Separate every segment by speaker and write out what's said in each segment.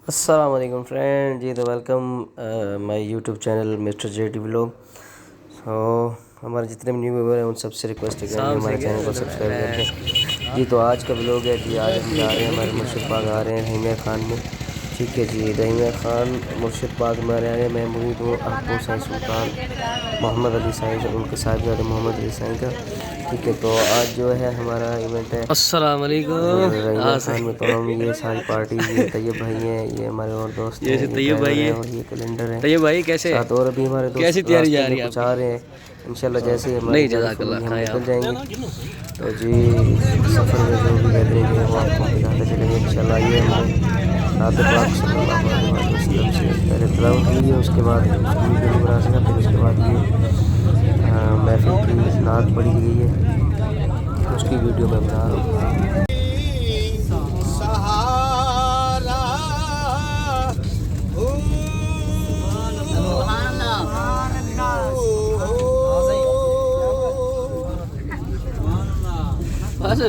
Speaker 1: السلام علیکم فرینڈ جی، تو welcome my YouTube channel mister J T vlog. ہمارے جتنے بھی نیو ویور ہیں ان سب سے ریکویسٹ ہے کہ ہمارے چینل کو سبسکرائب کر دیں. جی تو آج کا ولاگ ہے جی. آج ہم جا رہے ہیں ہمارے مرشد باغ آ رہے ہیں رحیمیہ خان میں. ٹھیک ہے جی، رحیمیہ خان مرشد باغ میں آ رہے ہیں. میں مرید ہوں احمد سائیں سلطان محمد علی سائیں، ان کے صاحبزادے محمد علی سائیں کا. ٹھیک ہے، تو آج جو ہے ہمارا ایونٹ ہے
Speaker 2: السلام علیکم.
Speaker 1: رحیمیہ خان میں. تو ہم یہ ساری پارٹی، یہ طیب بھائی ہیں، یہ ہمارے اور دوست ہیں، یہ
Speaker 2: طیب
Speaker 1: ڈرائیور
Speaker 2: بھائی
Speaker 1: ہیں
Speaker 2: ہے.
Speaker 1: اور یہ کیلنڈر ہیں
Speaker 2: طیب بھائی کیسے
Speaker 1: ساتھ. اور ابھی ہمارے
Speaker 2: کیسی
Speaker 1: دوست
Speaker 2: تیاری
Speaker 1: راستے
Speaker 2: جا
Speaker 1: میں
Speaker 2: رہی ہے آپ
Speaker 1: کچھ
Speaker 2: کی؟
Speaker 1: آ رہے ہیں. انشاءاللہ جیسے ہی ہماری
Speaker 2: نہیں
Speaker 1: گاڑی
Speaker 2: جزاک
Speaker 1: کھلے
Speaker 2: اللہ
Speaker 1: گی ہم
Speaker 2: کھائیں
Speaker 1: نکل
Speaker 2: آپ.
Speaker 1: جائیں گے. تو جی سفر میں جو بھی گیدرنگ ہے وہ آپ کو دکھاتے چلیں گے انشاءاللہ. آئیے ہم نے نعت پاک صلی اللہ علیہ وآلہ وسلم سے پہلے تلاوت کی ہے، اس کے بعد اس کی ویڈیو نہیں بنا سکا. پھر اس کے بعد یہ محفل کی نعت پڑھی گئی ہے، اس کی ویڈیو میں بنا رہا ہوں.
Speaker 2: بس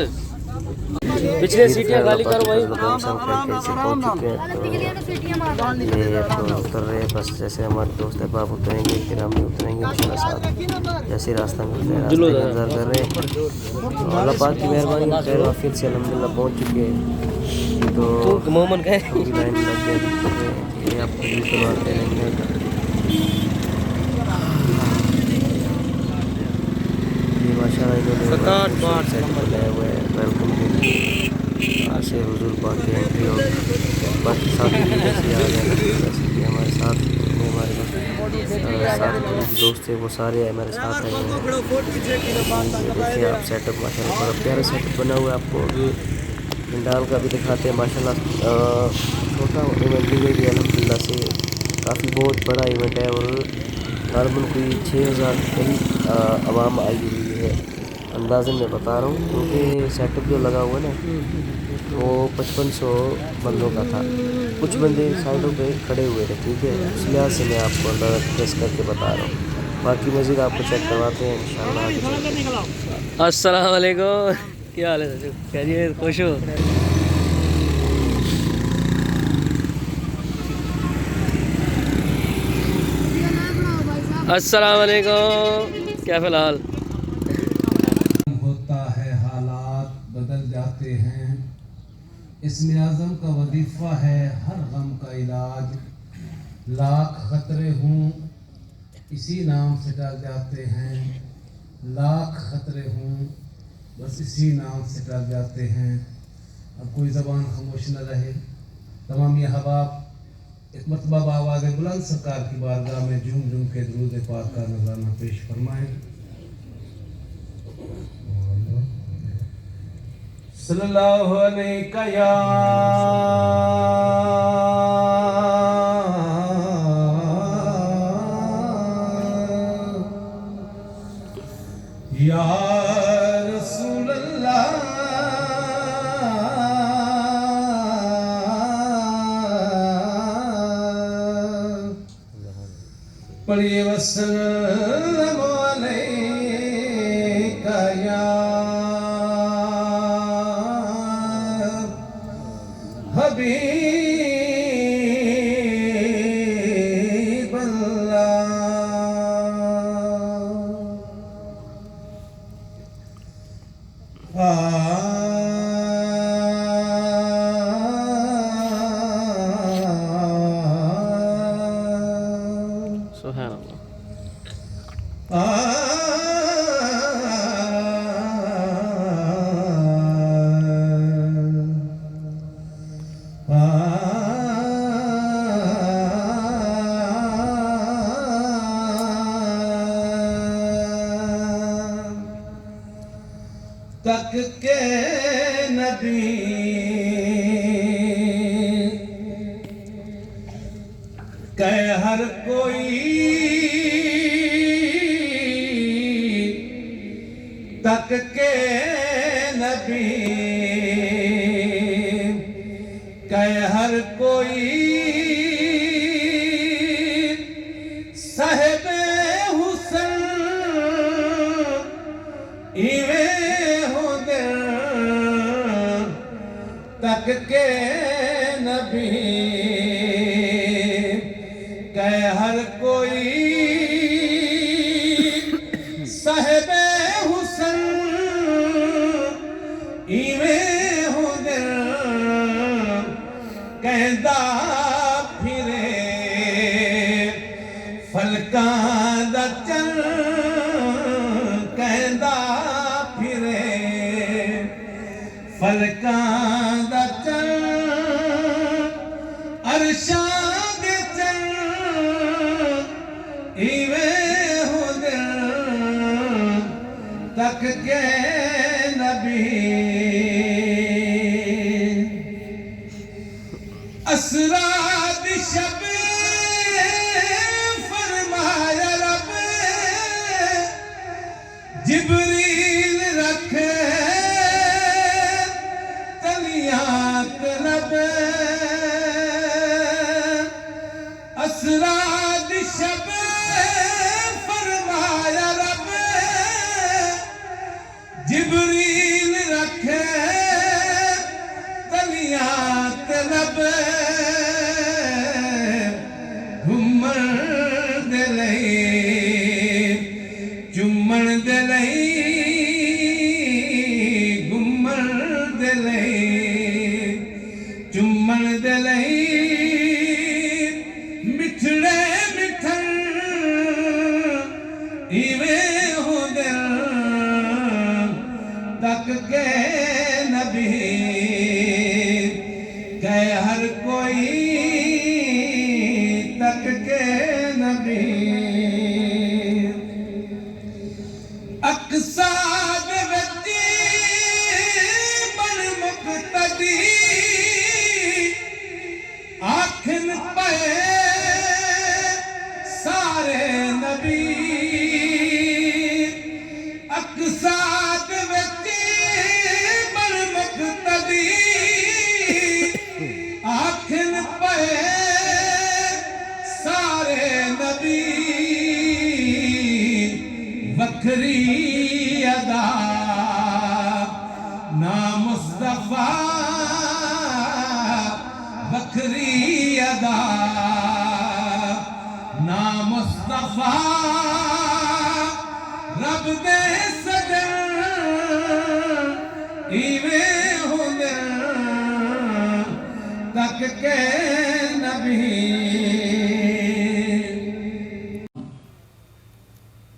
Speaker 2: پچھلے
Speaker 1: جی
Speaker 2: سیٹیاں
Speaker 1: اللہ
Speaker 2: خالی
Speaker 1: پاک
Speaker 2: کرو
Speaker 1: کی
Speaker 2: بھائی.
Speaker 1: فضل و کرم سے ہم خیر سے پہنچ چکے ہیں. تو یہ اب اتر رہے ہیں بس. جیسے ہمارے دوست احباب اتریں گے پھر ہم بھی اتریں گے انشاءاللہ ساتھ. جیسے راستہ ملتا ہے
Speaker 2: جلو
Speaker 1: راستے کا
Speaker 2: ذرا.
Speaker 1: انتظار کر رہے ہیں. تو اللہ پاک کی مہربانی خیر وافیت سے الحمدللہ پہنچ چکے ہیں. جی تو
Speaker 2: تو محمد کا
Speaker 1: ہم بھی لائن لگ کے ابھی اتر رہے ہیں. یہ آپ کو ویو کرواتے ہیں رحیمیہ کا. یہ ماشاءاللہ انہوں نے بڑا
Speaker 2: 67
Speaker 1: خوبصورت سیٹ اپ بنایا ہوا ہے ویلکم کے لیے. یہاں سے حضور پاک کی انٹری ہوگی. باقی ساتھی بھی ادھر سے آ گئے الحمدللہ. جیسے کہ ہمارے ساتھ جتنے ہمارے ساتھ جو بھی دوست تھے وہ سارے ہمارے ساتھ آئے ہوئے ہیں. جی یہ دیکھیں آپ سیٹ اپ ماشاءاللہ بڑا پیارا سیٹ اپ بنا ہوا ہے. آپ کو ابھی پنڈال کا بھی دکھاتے ہیں ماشاءاللہ. چھوٹا ایونٹ نہیں ہے یہ الحمدللہ سے کافی بہت بڑا ایونٹ ہے. اور غالباً کوئی 6000 کے قریب عوام آئی ہوئی ہے اندازاً میں بتا رہا ہوں. کیونکہ سیٹ اپ جو لگا ہوا ہے نا وہ 5500 بندوں کا تھا. کچھ بندے سائڈوں پہ کھڑے ہوئے تھے. ٹھیک ہے، اس لحاظ سے میں آپ کو اندازہ گیس کر کے بتا رہا ہوں. باقی مزید آپ کو چیک کرواتے ہیں انشاءاللہ آگے چل کے.
Speaker 2: السلام علیکم. کیا حال ہے؟ خیریت؟ خوش ہو؟ السلام علیکم. کیا فی الحال؟
Speaker 3: ہوتا ہے حالات بدل جاتے ہیں. اسم اعظم کا وظیفہ ہے ہر غم کا علاج. لاکھ خطرے ہوں اسی نام سے ٹل جاتے ہیں. لاکھ خطرے ہوں بس اسی نام سے ٹل جاتے ہیں. اب کوئی زبان خاموش نہ رہے. تمام یہ احباب ایک مرتبہ بآواز بلند سرکار کی بارگاہ میں جھوم جھوم کے درود پاک کا نذرانہ پیش فرمائیں. صلی اللہ علیہ یا رسول اللہ. پڑھیے وسلم علیکہ یا حبیب اللہ.
Speaker 2: سبحان اللہ.
Speaker 3: تک کے نبی کہ ہر کوئی تک کے نبی کہ ہر کوئی صاحب حسن ایویں ہو دل تک کے نبی کہ ہر کوئی صاحب حسن ایویں ہو دل کہندا پھرے فلکاں دا چل کہندا پھرے فلکاں دا چل عرشاں دے چل ایویں ہو دل تک کے نبی اسرار شب فرمایا رب جبریل رکھے تلیاں رب اسرار شب فرمایا رب جبریل رکھے تلیاں رب گھومن دے لئی چومن دے لئی گھومن دے لئی چومن دے لئی مٹھڑے مٹھن ایویں ہو دل تک کے نبی کہ ہر کوئی تک کے نبی اقصاد وچی بن مقتدی آکھن پئے سارے نبی اقصاد وچی بن مقتدی آکھن پئے سارے نبی وکھری ادا نام مصطفیٰ وکھری ادا نام مصطفیٰ رب دے سجن ایویں ہو دل تک کے نبی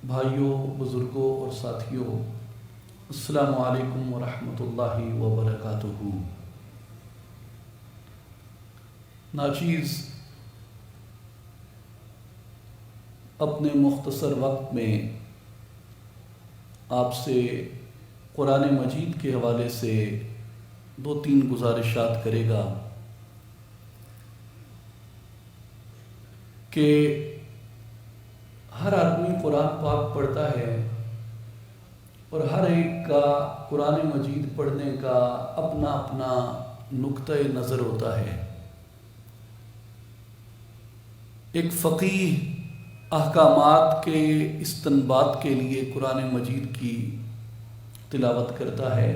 Speaker 4: بھائیوں، بزرگوں اور ساتھیوں، السلام علیکم ورحمۃ اللہ وبرکاتہ۔ ناچیز، اپنے مختصر وقت میں آپ سے قرآن مجید کے حوالے سے 2-3 گزارشات کرے گا کہ ہر آدمی قرآن پاک پڑھتا ہے اور ہر ایک کا قرآن مجید پڑھنے کا اپنا اپنا نقطہ نظر ہوتا ہے۔ ایک فقیہ احکامات کے استنباط کے لیے قرآن مجید کی تلاوت کرتا ہے،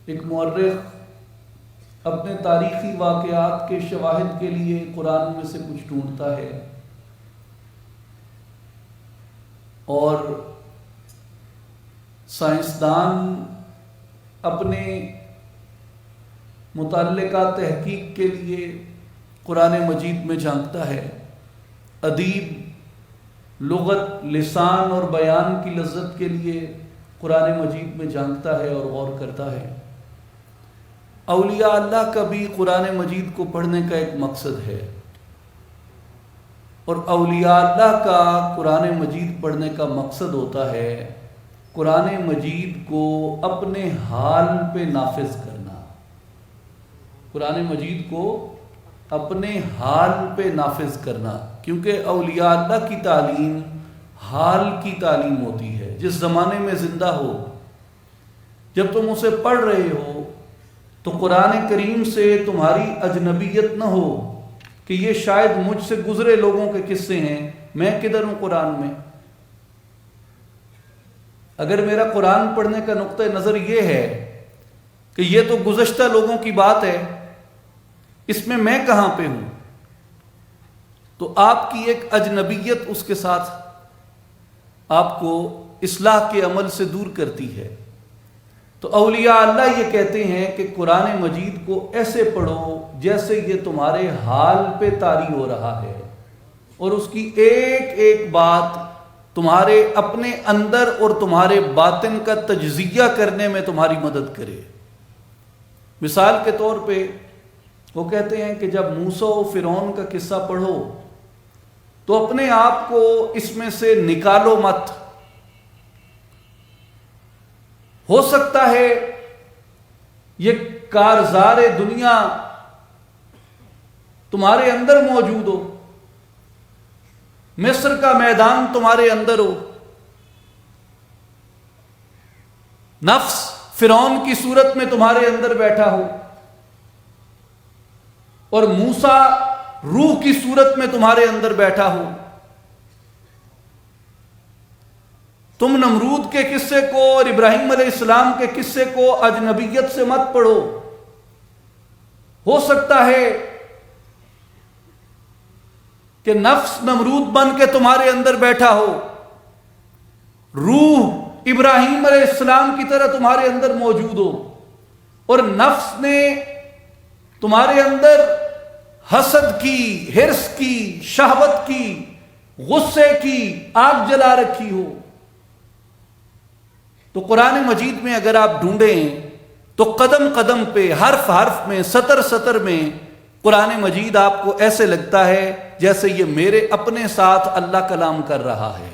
Speaker 4: ایک مورخ اپنے تاریخی واقعات کے شواہد کے لیے قرآن میں سے کچھ ڈھونڈتا ہے، اور سائنسدان اپنے متعلقہ تحقیق کے لیے قرآن مجید میں جھانکتا ہے، ادیب لغت، لسان اور بیان کی لذت کے لیے قرآن مجید میں جھانکتا ہے اور غور کرتا ہے۔ اولیاء اللہ کا بھی قرآن مجید کو پڑھنے کا ایک مقصد ہے، اور اولیاء اللہ کا قرآن مجید پڑھنے کا مقصد ہوتا ہے قرآن مجید کو اپنے حال پہ نافذ کرنا، قرآن مجید کو اپنے حال پہ نافذ کرنا، کیونکہ اولیاء اللہ کی تعلیم حال کی تعلیم ہوتی ہے۔ جس زمانے میں زندہ ہو، جب تم اسے پڑھ رہے ہو تو قرآن کریم سے تمہاری اجنبیت نہ ہو کہ یہ شاید مجھ سے گزرے لوگوں کے قصے ہیں، میں کدھر ہوں قرآن میں۔ اگر میرا قرآن پڑھنے کا نقطہ نظر یہ ہے کہ یہ تو گزشتہ لوگوں کی بات ہے، اس میں میں کہاں پہ ہوں؟ تو آپ کی ایک اجنبیت اس کے ساتھ آپ کو اصلاح کے عمل سے دور کرتی ہے۔ تو اولیاء اللہ یہ کہتے ہیں کہ قرآن مجید کو ایسے پڑھو جیسے یہ تمہارے حال پہ طاری ہو رہا ہے، اور اس کی ایک ایک بات تمہارے اپنے اندر اور تمہارے باطن کا تجزیہ کرنے میں تمہاری مدد کرے۔ مثال کے طور پہ وہ کہتے ہیں کہ جب موسیٰ و فرعون کا قصہ پڑھو تو اپنے آپ کو اس میں سے نکالو مت۔ ہو سکتا ہے یہ کارزار دنیا تمہارے اندر موجود ہو، مصر کا میدان تمہارے اندر ہو، نفس فرعون کی صورت میں تمہارے اندر بیٹھا ہو، اور موسیٰ روح کی صورت میں تمہارے اندر بیٹھا ہو۔ تم نمرود کے قصے کو اور ابراہیم علیہ السلام کے قصے کو اجنبیت سے مت پڑھو۔ ہو سکتا ہے کہ نفس نمرود بن کے تمہارے اندر بیٹھا ہو، روح ابراہیم علیہ السلام کی طرح تمہارے اندر موجود ہو، اور نفس نے تمہارے اندر حسد کی، حرص کی، شہوت کی، غصے کی آگ جلا رکھی ہو۔ تو قرآن مجید میں اگر آپ ڈھونڈیں تو قدم قدم پہ، حرف حرف میں، سطر سطر میں قرآن مجید آپ کو ایسے لگتا ہے جیسے یہ میرے اپنے ساتھ اللہ کلام کر رہا ہے۔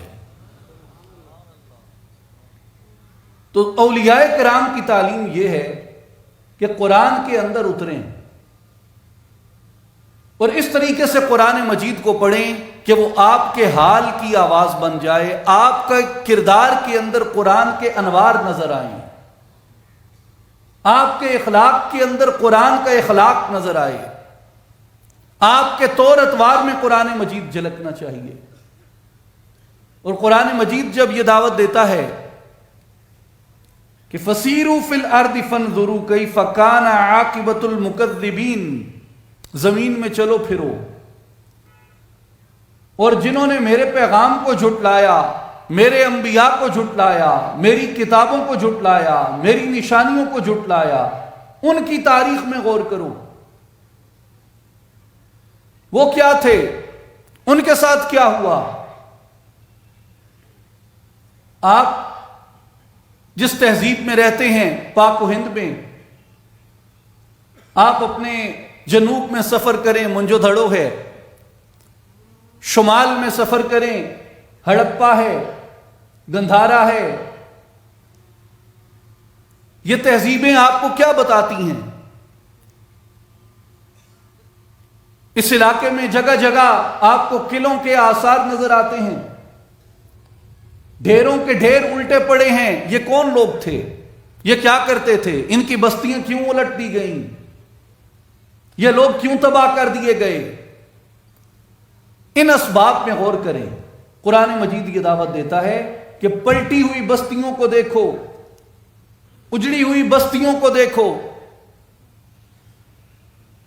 Speaker 4: تو اولیاء کرام کی تعلیم یہ ہے کہ قرآن کے اندر اتریں اور اس طریقے سے قرآن مجید کو پڑھیں کہ وہ آپ کے حال کی آواز بن جائے، آپ کا کردار کے اندر قرآن کے انوار نظر آئیں، آپ کے اخلاق کے اندر قرآن کا اخلاق نظر آئے، آپ کے طور اتوار میں قرآن مجید جھلکنا چاہیے۔ اور قرآن مجید جب یہ دعوت دیتا ہے کہ فَسِيرُوا فِي الْأَرْضِ فَانظُرُوا كَيْفَ كَانَ عَاقِبَةُ الْمُكَذِّبِينَ، زمین میں چلو پھرو، اور جنہوں نے میرے پیغام کو جھٹلایا، میرے انبیاء کو جھٹلایا، میری کتابوں کو جھٹلایا، میری نشانیوں کو جھٹلایا، ان کی تاریخ میں غور کرو۔ وہ کیا تھے؟ ان کے ساتھ کیا ہوا؟ آپ جس تہذیب میں رہتے ہیں پاک و ہند میں، آپ اپنے جنوب میں سفر کریں، منجو دھڑو ہے، شمال میں سفر کریں، ہڑپا ہے، گندھارا ہے، یہ تہذیبیں آپ کو کیا بتاتی ہیں؟ اس علاقے میں جگہ جگہ آپ کو قلعوں کے آثار نظر آتے ہیں، ڈھیروں کے ڈھیر الٹے پڑے ہیں۔ یہ کون لوگ تھے؟ یہ کیا کرتے تھے؟ ان کی بستیاں کیوں الٹ دی گئیں؟ یہ لوگ کیوں تباہ کر دیے گئے؟ ان اسباب میں غور کریں۔ قرآن مجید یہ دعوت دیتا ہے کہ پلٹی ہوئی بستیوں کو دیکھو، اجڑی ہوئی بستیوں کو دیکھو،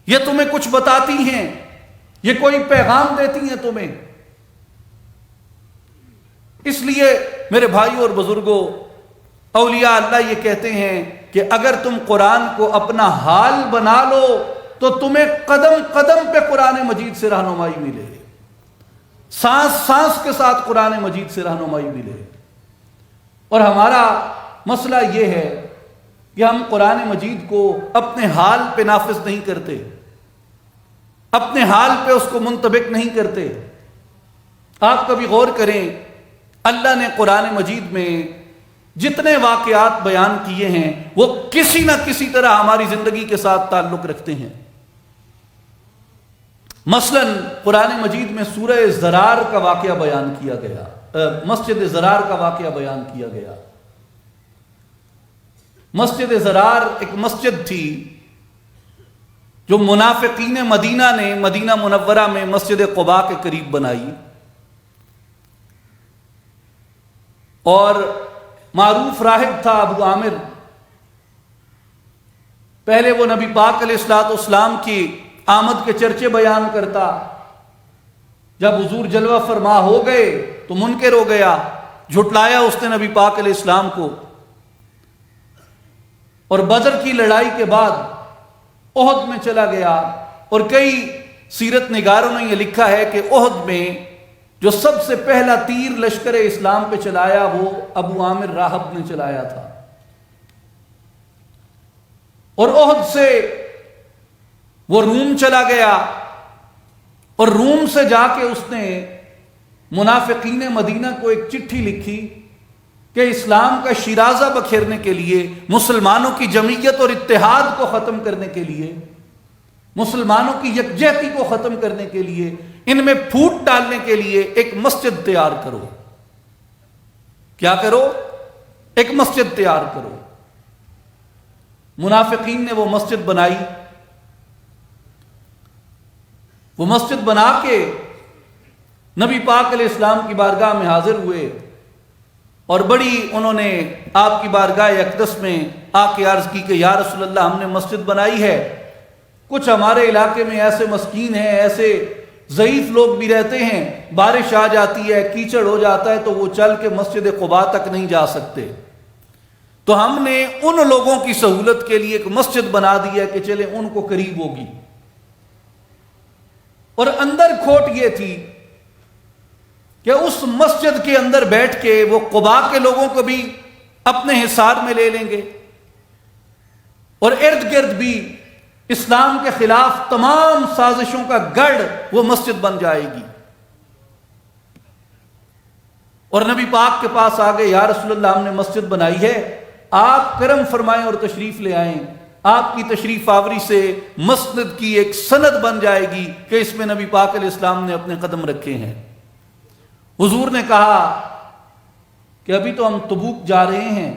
Speaker 4: یہ تمہیں کچھ بتاتی ہیں، یہ کوئی پیغام دیتی ہیں تمہیں۔ اس لیے میرے بھائیوں اور بزرگوں، اولیاء اللہ یہ کہتے ہیں کہ اگر تم قرآن کو اپنا حال بنا لو تو تمہیں قدم قدم پہ قرآن مجید سے رہنمائی ملے، سانس سانس کے ساتھ قرآن مجید سے رہنمائی ملے۔ اور ہمارا مسئلہ یہ ہے کہ ہم قرآن مجید کو اپنے حال پہ نافذ نہیں کرتے، اپنے حال پہ اس کو منطبق نہیں کرتے۔ آپ کبھی غور کریں، اللہ نے قرآن مجید میں جتنے واقعات بیان کیے ہیں وہ کسی نہ کسی طرح ہماری زندگی کے ساتھ تعلق رکھتے ہیں۔ مثلا قرآن مجید میں سورہ زرار کا واقعہ بیان کیا گیا، مسجد زرار کا واقعہ بیان کیا گیا۔ مسجد زرار ایک مسجد تھی جو منافقین مدینہ نے مدینہ منورہ میں مسجد قباء کے قریب بنائی، اور معروف راہب تھا ابو عامر، پہلے وہ نبی پاک علیہ الصلوۃ والسلام کی آمد کے چرچے بیان کرتا، جب حضور جلوہ فرما ہو گئے تو منکر ہو گیا، جھٹلایا اس نے نبی پاک علیہ السلام کو۔ اور بدر کی لڑائی کے بعد احد میں چلا گیا، اور کئی سیرت نگاروں نے یہ لکھا ہے کہ احد میں جو سب سے پہلا تیر لشکر اسلام پہ چلایا وہ ابو عامر راہب نے چلایا تھا، اور احد سے وہ روم چلا گیا، اور روم سے جا کے اس نے منافقین مدینہ کو ایک چٹھی لکھی کہ اسلام کا شیرازہ بکھیرنے کے لیے، مسلمانوں کی جمعیت اور اتحاد کو ختم کرنے کے لیے، مسلمانوں کی یکجہتی کو ختم کرنے کے لیے، ان میں پھوٹ ڈالنے کے لیے ایک مسجد تیار کرو۔ کیا کرو؟ ایک مسجد تیار کرو۔ منافقین نے وہ مسجد بنائی، وہ مسجد بنا کے نبی پاک علیہ السلام کی بارگاہ میں حاضر ہوئے، اور بڑی انہوں نے آپ کی بارگاہ اقدس میں آ کے عرض کی کہ یا رسول اللہ، ہم نے مسجد بنائی ہے، کچھ ہمارے علاقے میں ایسے مسکین ہیں، ایسے ضعیف لوگ بھی رہتے ہیں، بارش آ جاتی ہے، کیچڑ ہو جاتا ہے تو وہ چل کے مسجد قباء تک نہیں جا سکتے، تو ہم نے ان لوگوں کی سہولت کے لیے ایک مسجد بنا دی ہے کہ چلیں ان کو قریب ہوگی۔ اور اندر کھوٹ یہ تھی کہ اس مسجد کے اندر بیٹھ کے وہ قباء کے لوگوں کو بھی اپنے حصار میں لے لیں گے، اور ارد گرد بھی اسلام کے خلاف تمام سازشوں کا گڑھ وہ مسجد بن جائے گی۔ اور نبی پاک کے پاس آ گئے، یا رسول اللہ، ہم نے مسجد بنائی ہے، آپ کرم فرمائیں اور تشریف لے آئیں، آپ کی تشریف آوری سے مسجد کی ایک سند بن جائے گی کہ اس میں نبی پاک علیہ السلام نے اپنے قدم رکھے ہیں۔ حضور نے کہا کہ ابھی تو ہم تبوک جا رہے ہیں،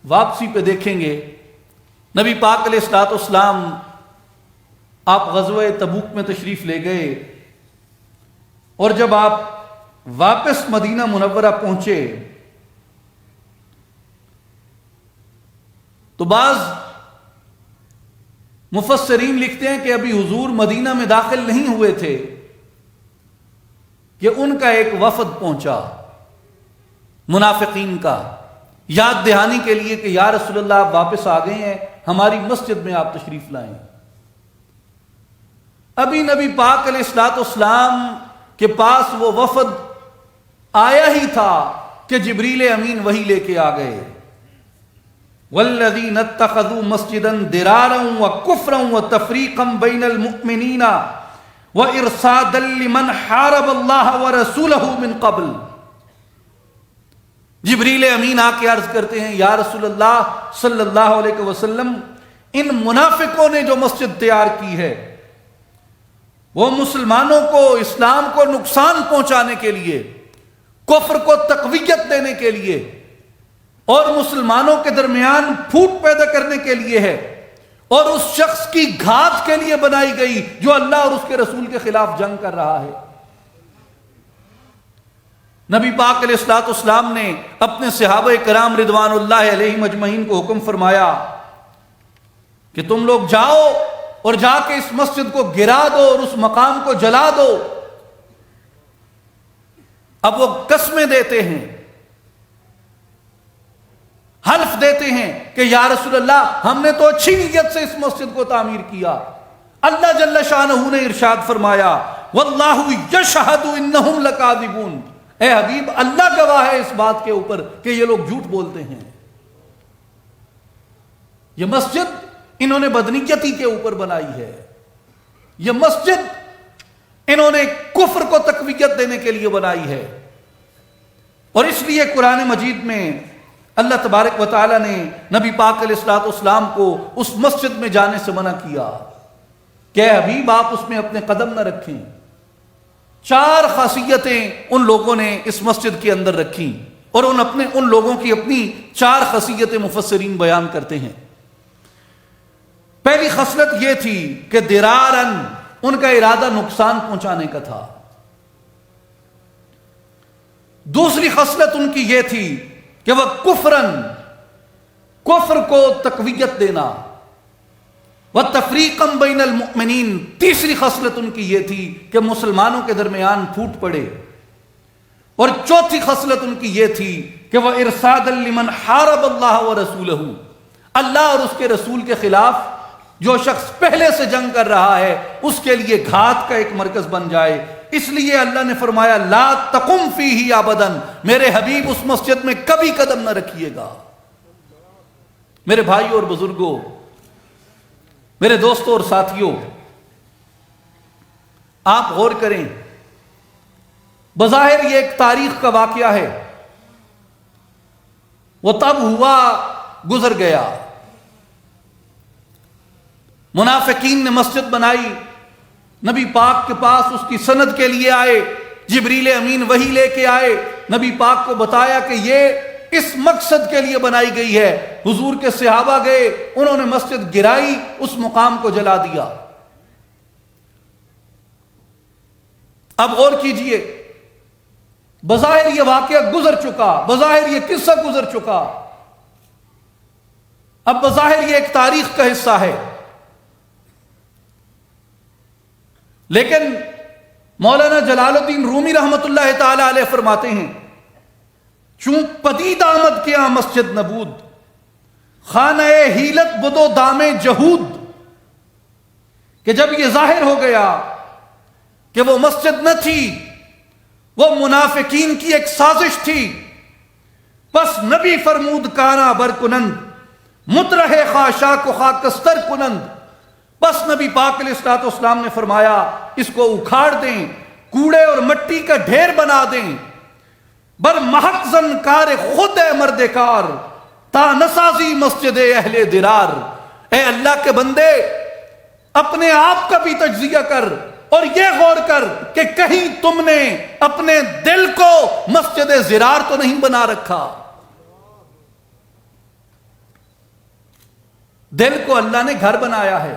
Speaker 4: واپسی پہ دیکھیں گے۔ نبی پاک علیہ الصلوۃ والسلام آپ غزوہ تبوک میں تشریف لے گئے، اور جب آپ واپس مدینہ منورہ پہنچے تو بعض مفسرین لکھتے ہیں کہ ابھی حضور مدینہ میں داخل نہیں ہوئے تھے کہ ان کا ایک وفد پہنچا منافقین کا، یاد دہانی کے لیے کہ یا رسول اللہ، آپ واپس آ گئے ہیں، ہماری مسجد میں آپ تشریف لائیں۔ ابھی نبی پاک علیہ الصلوۃ والسلام کے پاس وہ وفد آیا ہی تھا کہ جبریل امین وہی لے کے آ گئے، والذین اتخذوا مسجدا درارا وکفرا وتفریقا بین المؤمنین وارصادا لمن حارب اللہ ورسولہ من قبل۔ جبریل امین آ کے عرض کرتے ہیں، یا رسول اللہ صلی اللہ علیہ وسلم، ان منافقوں نے جو مسجد تیار کی ہے وہ مسلمانوں کو، اسلام کو نقصان پہنچانے کے لیے، کفر کو تقویت دینے کے لیے، اور مسلمانوں کے درمیان پھوٹ پیدا کرنے کے لیے ہے، اور اس شخص کی گھات کے لیے بنائی گئی جو اللہ اور اس کے رسول کے خلاف جنگ کر رہا ہے۔ نبی پاک علیہ الصلوۃ والسلام نے اپنے صحابہ کرام رضوان اللہ علیہم اجمعین کو حکم فرمایا کہ تم لوگ جاؤ اور جا کے اس مسجد کو گرا دو اور اس مقام کو جلا دو۔ اب وہ قسمیں دیتے ہیں، حلف دیتے ہیں کہ یا رسول اللہ، ہم نے تو اچھی نیت سے اس مسجد کو تعمیر کیا۔ اللہ جل شانہ نے ارشاد فرمایا، واللہ یشہد انہم لکاذبون، اے حبیب، اللہ گواہ ہے اس بات کے اوپر کہ یہ لوگ جھوٹ بولتے ہیں۔ یہ مسجد انہوں نے بدنیتی کے اوپر بنائی ہے، یہ مسجد انہوں نے کفر کو تقویت دینے کے لیے بنائی ہے، اور اس لیے قرآن مجید میں اللہ تبارک و تعالی نے نبی پاک علیہ الصلوۃ والسلام کو اس مسجد میں جانے سے منع کیا کہ اے حبیب، آپ اس میں اپنے قدم نہ رکھیں۔ 4 خاصیتیں ان لوگوں نے اس مسجد کے اندر رکھی، اور ان لوگوں کی اپنی 4 خاصیتیں مفسرین بیان کرتے ہیں۔ پہلی خصلت یہ تھی کہ درارن، ان کا ارادہ نقصان پہنچانے کا تھا۔ دوسری خصلت ان کی یہ تھی کہ وہ کفرن، کفر کو تقویت دینا، وَتَفْرِيقًا بَيْنَ الْمُؤْمِنِينَ، تیسری خصلت ان کی یہ تھی کہ مسلمانوں کے درمیان پھوٹ پڑے، اور چوتھی خصلت ان کی یہ تھی کہ وہ ارصادا لمن حارب اللہ ورسولہ، اللہ اور اس کے رسول کے خلاف جو شخص پہلے سے جنگ کر رہا ہے اس کے لیے گھات کا ایک مرکز بن جائے۔ اس لیے اللہ نے فرمایا لا تقم فیہ ابدا، میرے حبیب اس مسجد میں کبھی قدم نہ رکھیے گا۔ میرے بھائیوں اور بزرگوں، میرے دوستوں اور ساتھیوں، آپ غور کریں، بظاہر یہ ایک تاریخ کا واقعہ ہے، وہ تب ہوا گزر گیا، منافقین نے مسجد بنائی، نبی پاک کے پاس اس کی سند کے لیے آئے، جبریل امین وحی لے کے آئے، نبی پاک کو بتایا کہ یہ اس مقصد کے لیے بنائی گئی ہے۔ حضور کے صحابہ گئے، انہوں نے مسجد گرائی، اس مقام کو جلا دیا۔ اب غور کیجئے، بظاہر یہ واقعہ گزر چکا، بظاہر یہ قصہ گزر چکا، اب بظاہر یہ ایک تاریخ کا حصہ ہے، لیکن مولانا جلال الدین رومی رحمت اللہ تعالی علیہ فرماتے ہیں چون پدید آمد کیا مسجد نبود، خانہ حیلت بدو دام جہود، کہ جب یہ ظاہر ہو گیا کہ وہ مسجد نہ تھی، وہ منافقین کی ایک سازش تھی، بس نبی فرمود کانا برکنند مطرح خاشاک و خاکستر کنند، بس نبی پاک علیہ الصلوۃ والسلام نے فرمایا اس کو اکھاڑ دیں، کوڑے اور مٹی کا ڈھیر بنا دیں، بر محق زن کار خود ہے مرد کار، تا نسازی مسجد اہل درار۔ اے اللہ کے بندے، اپنے آپ کا بھی تجزیہ کر اور یہ غور کر کہ کہیں تم نے اپنے دل کو مسجد زرار تو نہیں بنا رکھا۔ دل کو اللہ نے گھر بنایا ہے،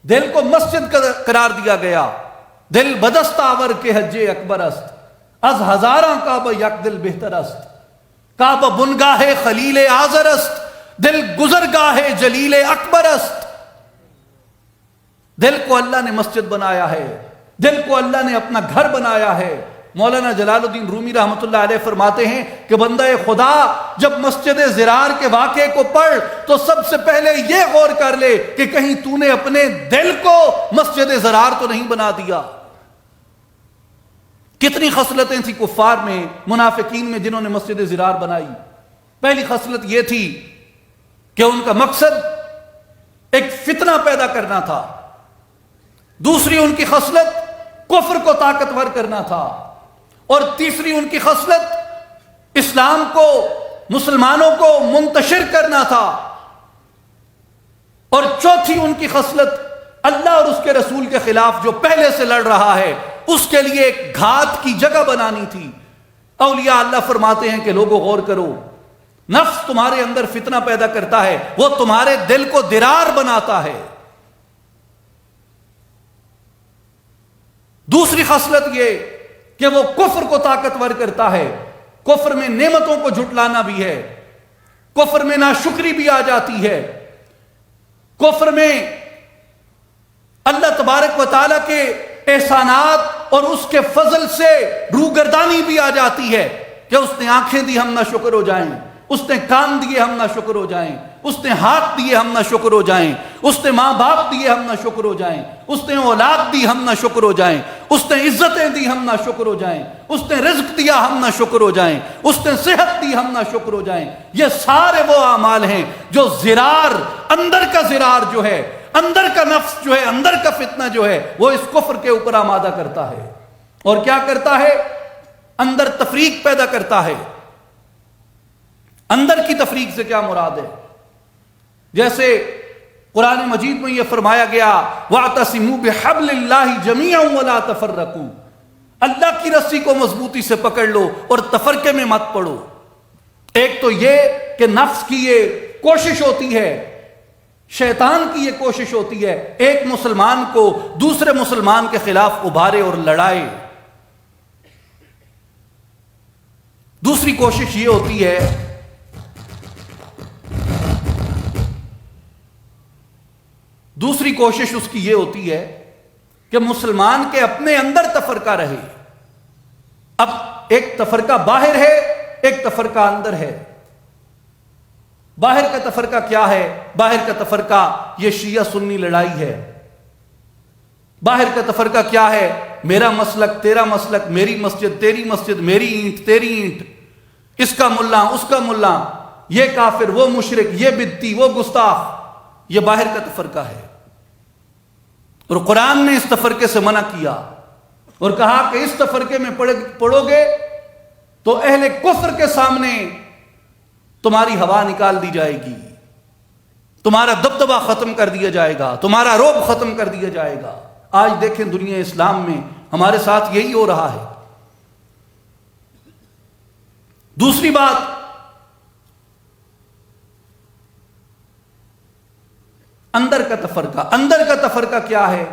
Speaker 4: دل کو مسجد قرار دیا گیا۔ دل بدست آور کے حج اکبر است، از ہزاراں کعبہ یک دل بہتر است، کعبہ بنگاہ خلیل آزر است، دل گزرگاہ جلیل اکبر است۔ دل کو اللہ نے مسجد بنایا ہے، دل کو اللہ نے اپنا گھر بنایا ہے۔ مولانا جلال الدین رومی رحمت اللہ علیہ فرماتے ہیں کہ بندہ خدا جب مسجد زرار کے واقعے کو پڑھ تو سب سے پہلے یہ غور کر لے کہ کہیں تو نے اپنے دل کو مسجد زرار تو نہیں بنا دیا۔ کتنی خصلتیں تھی کفار میں، منافقین میں، جنہوں نے مسجد زرار بنائی۔ پہلی خصلت یہ تھی کہ ان کا مقصد ایک فتنہ پیدا کرنا تھا، دوسری ان کی خصلت کفر کو طاقتور کرنا تھا، اور تیسری ان کی خصلت اسلام کو، مسلمانوں کو منتشر کرنا تھا، اور چوتھی ان کی خصلت اللہ اور اس کے رسول کے خلاف جو پہلے سے لڑ رہا ہے اس کے لیے ایک گھات کی جگہ بنانی تھی۔ اولیاء اللہ فرماتے ہیں کہ لوگوں غور کرو، نفس تمہارے اندر فتنہ پیدا کرتا ہے، وہ تمہارے دل کو درار بناتا ہے۔ دوسری خصلت یہ کہ وہ کفر کو طاقتور کرتا ہے، کفر میں نعمتوں کو جھٹلانا بھی ہے، کفر میں ناشکری بھی آ جاتی ہے، کفر میں اللہ تبارک و تعالیٰ کے احسانات اور اس کے فضل سے روگردانی بھی آ جاتی ہے کہ اس نے آنکھیں دی ہم نہ شکر ہو جائیں، اس نے کان دیے ہم نہ شکر ہو جائیں، اس نے ہاتھ دیے ہم نہ شکر ہو جائیں، اس نے ماں باپ دیے ہم نہ شکر ہو جائیں، اس نے اولاد دی ہم نہ شکر ہو جائیں، اس نے عزتیں دی ہم نہ شکر ہو جائیں، اس نے رزق دیا ہم نہ شکر ہو جائیں، اس نے صحت دی ہم نہ شکر ہو جائیں۔ یہ سارے وہ اعمال ہیں جو زرار، اندر کا زرار جو ہے، اندر کا نفس جو ہے، اندر کا فتنہ جو ہے، وہ اس کفر کے اوپر آمادہ کرتا ہے، اور کیا کرتا ہے؟ اندر تفریق پیدا کرتا ہے۔ اندر کی تفریق سے کیا مراد ہے؟ جیسے قرآن مجید میں یہ فرمایا گیا وَاعْتَصِمُوا بِحَبْلِ اللَّهِ جَمِيعًا وَلَا تَفَرَّقُوا، اللہ کی رسی کو مضبوطی سے پکڑ لو اور تفرقے میں مت پڑو۔ ایک تو یہ کہ نفس کی یہ کوشش ہوتی ہے، شیطان کی یہ کوشش ہوتی ہے ایک مسلمان کو دوسرے مسلمان کے خلاف ابھارے اور لڑائے۔ دوسری کوشش یہ ہوتی ہے دوسری کوشش اس کی یہ ہوتی ہے کہ مسلمان کے اپنے اندر تفرقہ رہے. اب ایک تفرقہ باہر ہے، ایک تفرقہ اندر ہے. باہر کا تفرقہ کیا ہے؟ باہر کا تفرقہ یہ شیعہ سنی لڑائی ہے. باہر کا تفرقہ کیا ہے؟ میرا مسلک تیرا مسلک، میری مسجد تیری مسجد، میری اینٹ تیری اینٹ، اس کا ملا اس کا ملا، یہ کافر وہ مشرک، یہ بدتی وہ گستاخ. یہ باہر کا تفرقہ ہے. اور قرآن نے اس تفرقے سے منع کیا اور کہا کہ اس تفرقے میں پڑھو گے تو اہل کفر کے سامنے تمہاری ہوا نکال دی جائے گی، تمہارا دبدبہ ختم کر دیا جائے گا، تمہارا رعب ختم کر دیا جائے گا. آج دیکھیں دنیا اسلام میں ہمارے ساتھ یہی ہو رہا ہے. دوسری بات، اندر کا تفرقہ. اندر کا تفرقہ کیا ہے؟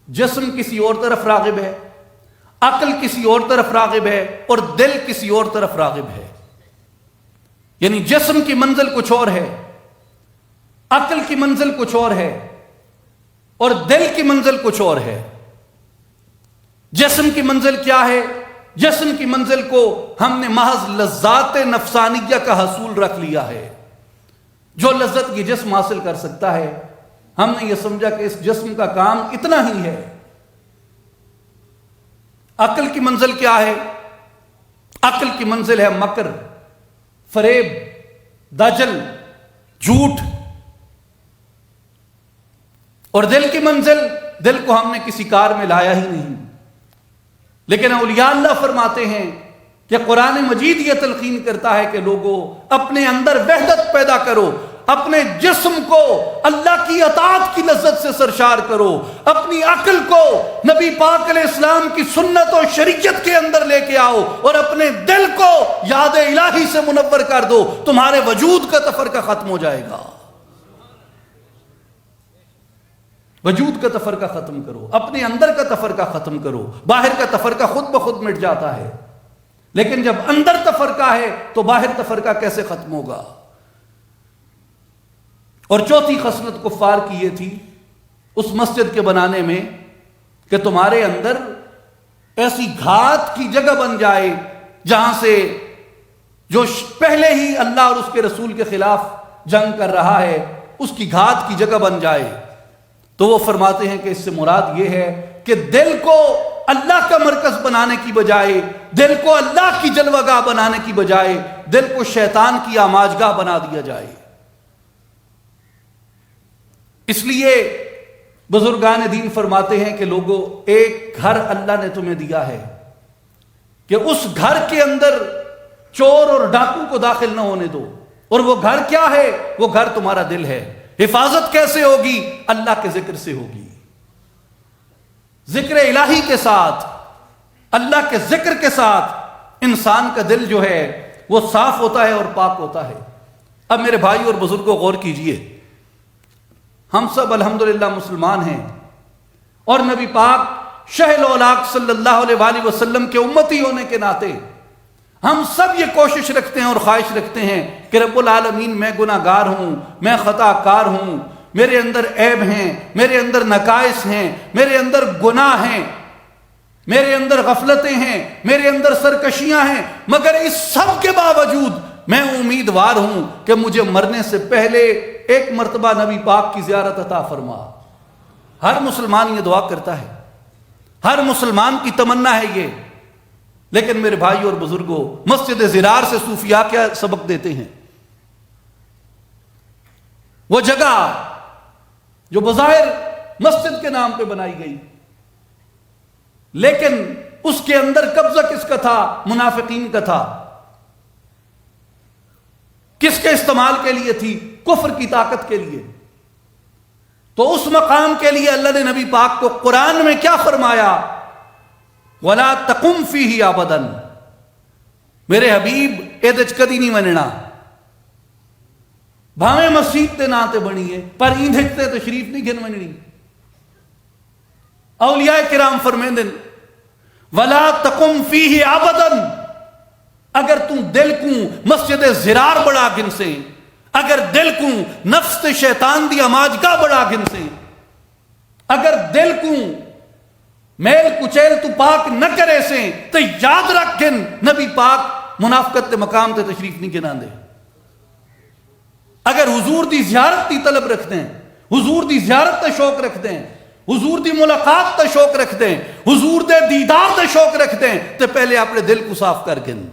Speaker 4: جسم کسی اور طرف راغب ہے، عقل کسی اور طرف راغب ہے، اور دل کسی اور طرف راغب ہے. یعنی جسم کی منزل کچھ اور ہے، عقل کی منزل کچھ اور ہے، اور دل کی منزل کچھ اور ہے. جسم کی منزل کیا ہے؟ جسم کی منزل کو ہم نے محض لذات نفسانیہ کا حصول رکھ لیا ہے. جو لذت یہ جسم حاصل کر سکتا ہے، ہم نے یہ سمجھا کہ اس جسم کا کام اتنا ہی ہے. عقل کی منزل کیا ہے؟ عقل کی منزل ہے مکر، فریب، دجل، جھوٹ. اور دل کی منزل، دل کو ہم نے کسی کار میں لایا ہی نہیں. لیکن اولیاء اللہ فرماتے ہیں کہ قرآن مجید یہ تلقین کرتا ہے کہ لوگوں اپنے اندر وحدت پیدا کرو، اپنے جسم کو اللہ کی اطاعت کی لذت سے سرشار کرو، اپنی عقل کو نبی پاک علیہ السلام کی سنت و شریعت کے اندر لے کے آؤ، اور اپنے دل کو یاد الہی سے منور کر دو. تمہارے وجود کا تفرقہ ختم ہو جائے گا. وجود کا تفرقہ ختم کرو، اپنے اندر کا تفرقہ ختم کرو. باہر کا تفرقہ خود بخود مٹ جاتا ہے، لیکن جب اندر تفرقہ ہے تو باہر تفرقہ کیسے ختم ہوگا؟ اور چوتھی خصلت کفار کی یہ تھی اس مسجد کے بنانے میں کہ تمہارے اندر ایسی گھات کی جگہ بن جائے جہاں سے جو پہلے ہی اللہ اور اس کے رسول کے خلاف جنگ کر رہا ہے اس کی گھات کی جگہ بن جائے. تو وہ فرماتے ہیں کہ اس سے مراد یہ ہے کہ دل کو اللہ کا مرکز بنانے کی بجائے، دل کو اللہ کی جلوہ گاہ بنانے کی بجائے دل کو شیطان کی آماجگاہ بنا دیا جائے. اس لیے بزرگان دین فرماتے ہیں کہ لوگوں، ایک گھر اللہ نے تمہیں دیا ہے کہ اس گھر کے اندر چور اور ڈاکو کو داخل نہ ہونے دو. اور وہ گھر کیا ہے؟ وہ گھر تمہارا دل ہے. حفاظت کیسے ہوگی؟ اللہ کے ذکر سے ہوگی. ذکر الہی کے ساتھ، اللہ کے ذکر کے ساتھ انسان کا دل جو ہے وہ صاف ہوتا ہے اور پاک ہوتا ہے. اب میرے بھائی اور بزرگوں غور کیجئے، ہم سب الحمدللہ مسلمان ہیں اور نبی پاک شہ الاولاق صلی اللہ علیہ وآلہ وسلم کے امتی ہونے کے ناطے ہم سب یہ کوشش رکھتے ہیں اور خواہش رکھتے ہیں کہ رب العالمین میں گناہ گار ہوں، میں خطا کار ہوں، میرے اندر عیب ہیں، میرے اندر نقائص ہیں، میرے اندر گناہ ہیں، میرے اندر غفلتیں ہیں، میرے اندر سرکشیاں ہیں، مگر اس سب کے باوجود میں امیدوار ہوں کہ مجھے مرنے سے پہلے ایک مرتبہ نبی پاک کی زیارت عطا فرما. ہر مسلمان یہ دعا کرتا ہے، ہر مسلمان کی تمنا ہے یہ. لیکن میرے بھائی اور بزرگوں، مسجد زرار سے صوفیاء کیا سبق دیتے ہیں؟ وہ جگہ جو بظاہر مسجد کے نام پہ بنائی گئی، لیکن اس کے اندر قبضہ کس کا تھا؟ منافقین کا تھا. کس کے استعمال کے لیے تھی؟ کفر کی طاقت کے لیے. تو اس مقام کے لیے اللہ نے نبی پاک کو قرآن میں کیا فرمایا؟ وَلَا تَقُمْ فِيهِ أَبَدًا. میرے حبیب ایدج کدی نہیں مننا، بھاویں مسجد تے نہ تے بنی ہے پر ایندھک تے تشریف نہیں گھن مننی. اولیاء کرام فرمیندن وَلَا تَقُمْ فِيهِ أَبَدًا. اگر تم دل کو مسجد زرار بڑا گن سے، اگر دل کو نفس تے شیطان دی اماجگاہ بڑا گن سے، اگر دل کو میل کچیل تو پاک نہ کرے سے تو یاد رکھ گن نبی پاک منافقت تے مقام تے تشریف نہیں گنا دے۔ اگر حضور دی زیارت دی طلب رکھتے ہیں، حضور دی زیارت تے شوق رکھتے ہیں، حضور دی ملاقات تے شوق رکھتے ہیں، حضور دے دیدار تے شوق رکھتے ہیں، تو پہلے اپنے دل کو صاف کر گن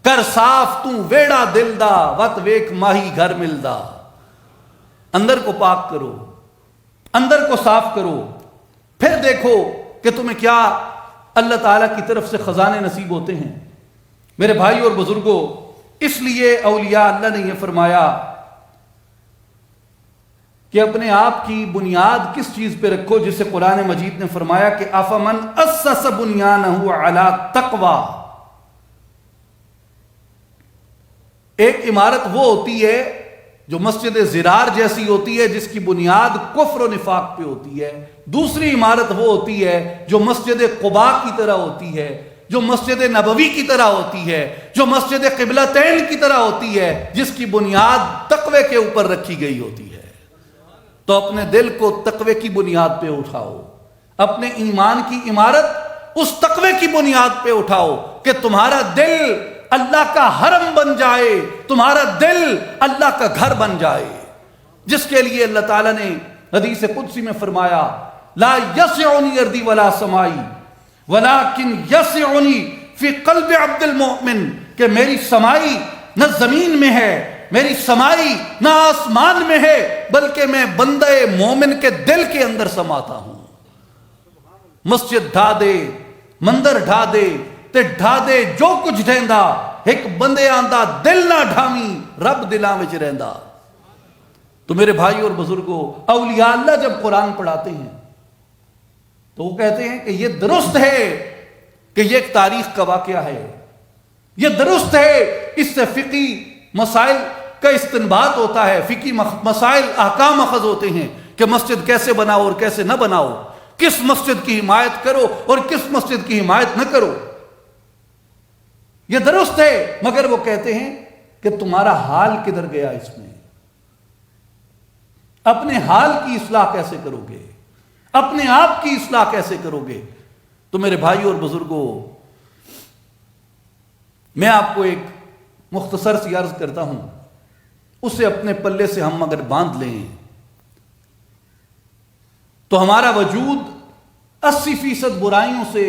Speaker 4: کر صاف تو ویڑا دل دا وت ویک ماہی گھر ملدا۔ اندر کو پاک کرو، اندر کو صاف کرو، پھر دیکھو کہ تمہیں کیا اللہ تعالیٰ کی طرف سے خزانے نصیب ہوتے ہیں۔ میرے بھائی اور بزرگوں، اس لیے اولیاء اللہ نے یہ فرمایا کہ اپنے آپ کی بنیاد کس چیز پہ رکھو، جسے قرآن مجید نے فرمایا کہ افمن اسس بنیانہ علی تقوی۔ ایک عمارت وہ ہوتی ہے جو مسجد زرار جیسی ہوتی ہے، جس کی بنیاد کفر و نفاق پہ ہوتی ہے۔ دوسری عمارت وہ ہوتی ہے جو مسجد قباء کی طرح ہوتی ہے، جو مسجد نبوی کی طرح ہوتی ہے، جو مسجد قبلتین کی طرح ہوتی ہے، جس کی بنیاد تقوی کے اوپر رکھی گئی ہوتی ہے۔ تو اپنے دل کو تقوی کی بنیاد پہ اٹھاؤ، اپنے ایمان کی عمارت اس تقوی کی بنیاد پہ اٹھاؤ کہ تمہارا دل اللہ کا حرم بن جائے، تمہارا دل اللہ کا گھر بن جائے، جس کے لیے اللہ تعالیٰ نے حدیث قدسی میں فرمایا لا یسعنی ارضی ولا سمائی ولیکن یسعنی فی قلب عبد المؤمن، کہ میری سمائی نہ زمین میں ہے، میری سمائی نہ آسمان میں ہے، بلکہ میں بندہ مومن کے دل کے اندر سماتا ہوں۔ مسجد ڈھا دے، مندر ڈھا دے تے ڈھا دے جو کچھ رہندا، ایک بندے آندہ دل نہ ڈھاویں رب دلاں وچ رہندا۔ تو میرے بھائی اور بزرگوں، اولیاء اللہ جب قرآن پڑھاتے ہیں تو وہ کہتے ہیں کہ یہ درست ہے کہ یہ ایک تاریخ کا واقعہ ہے، یہ درست ہے، اس سے فقہی مسائل کا استنباط ہوتا ہے، فقہی مسائل احکام اخذ ہوتے ہیں کہ مسجد کیسے بناؤ اور کیسے نہ بناؤ، کس مسجد کی حمایت کرو اور کس مسجد کی حمایت نہ کرو، یہ درست ہے۔ مگر وہ کہتے ہیں کہ تمہارا حال کدھر گیا، اس میں اپنے حال کی اصلاح کیسے کرو گے، اپنے آپ کی اصلاح کیسے کرو گے؟ تو میرے بھائی اور بزرگوں، میں آپ کو ایک مختصر سی عرض کرتا ہوں، اسے اپنے پلے سے ہم اگر باندھ لیں تو ہمارا وجود 80% برائیوں سے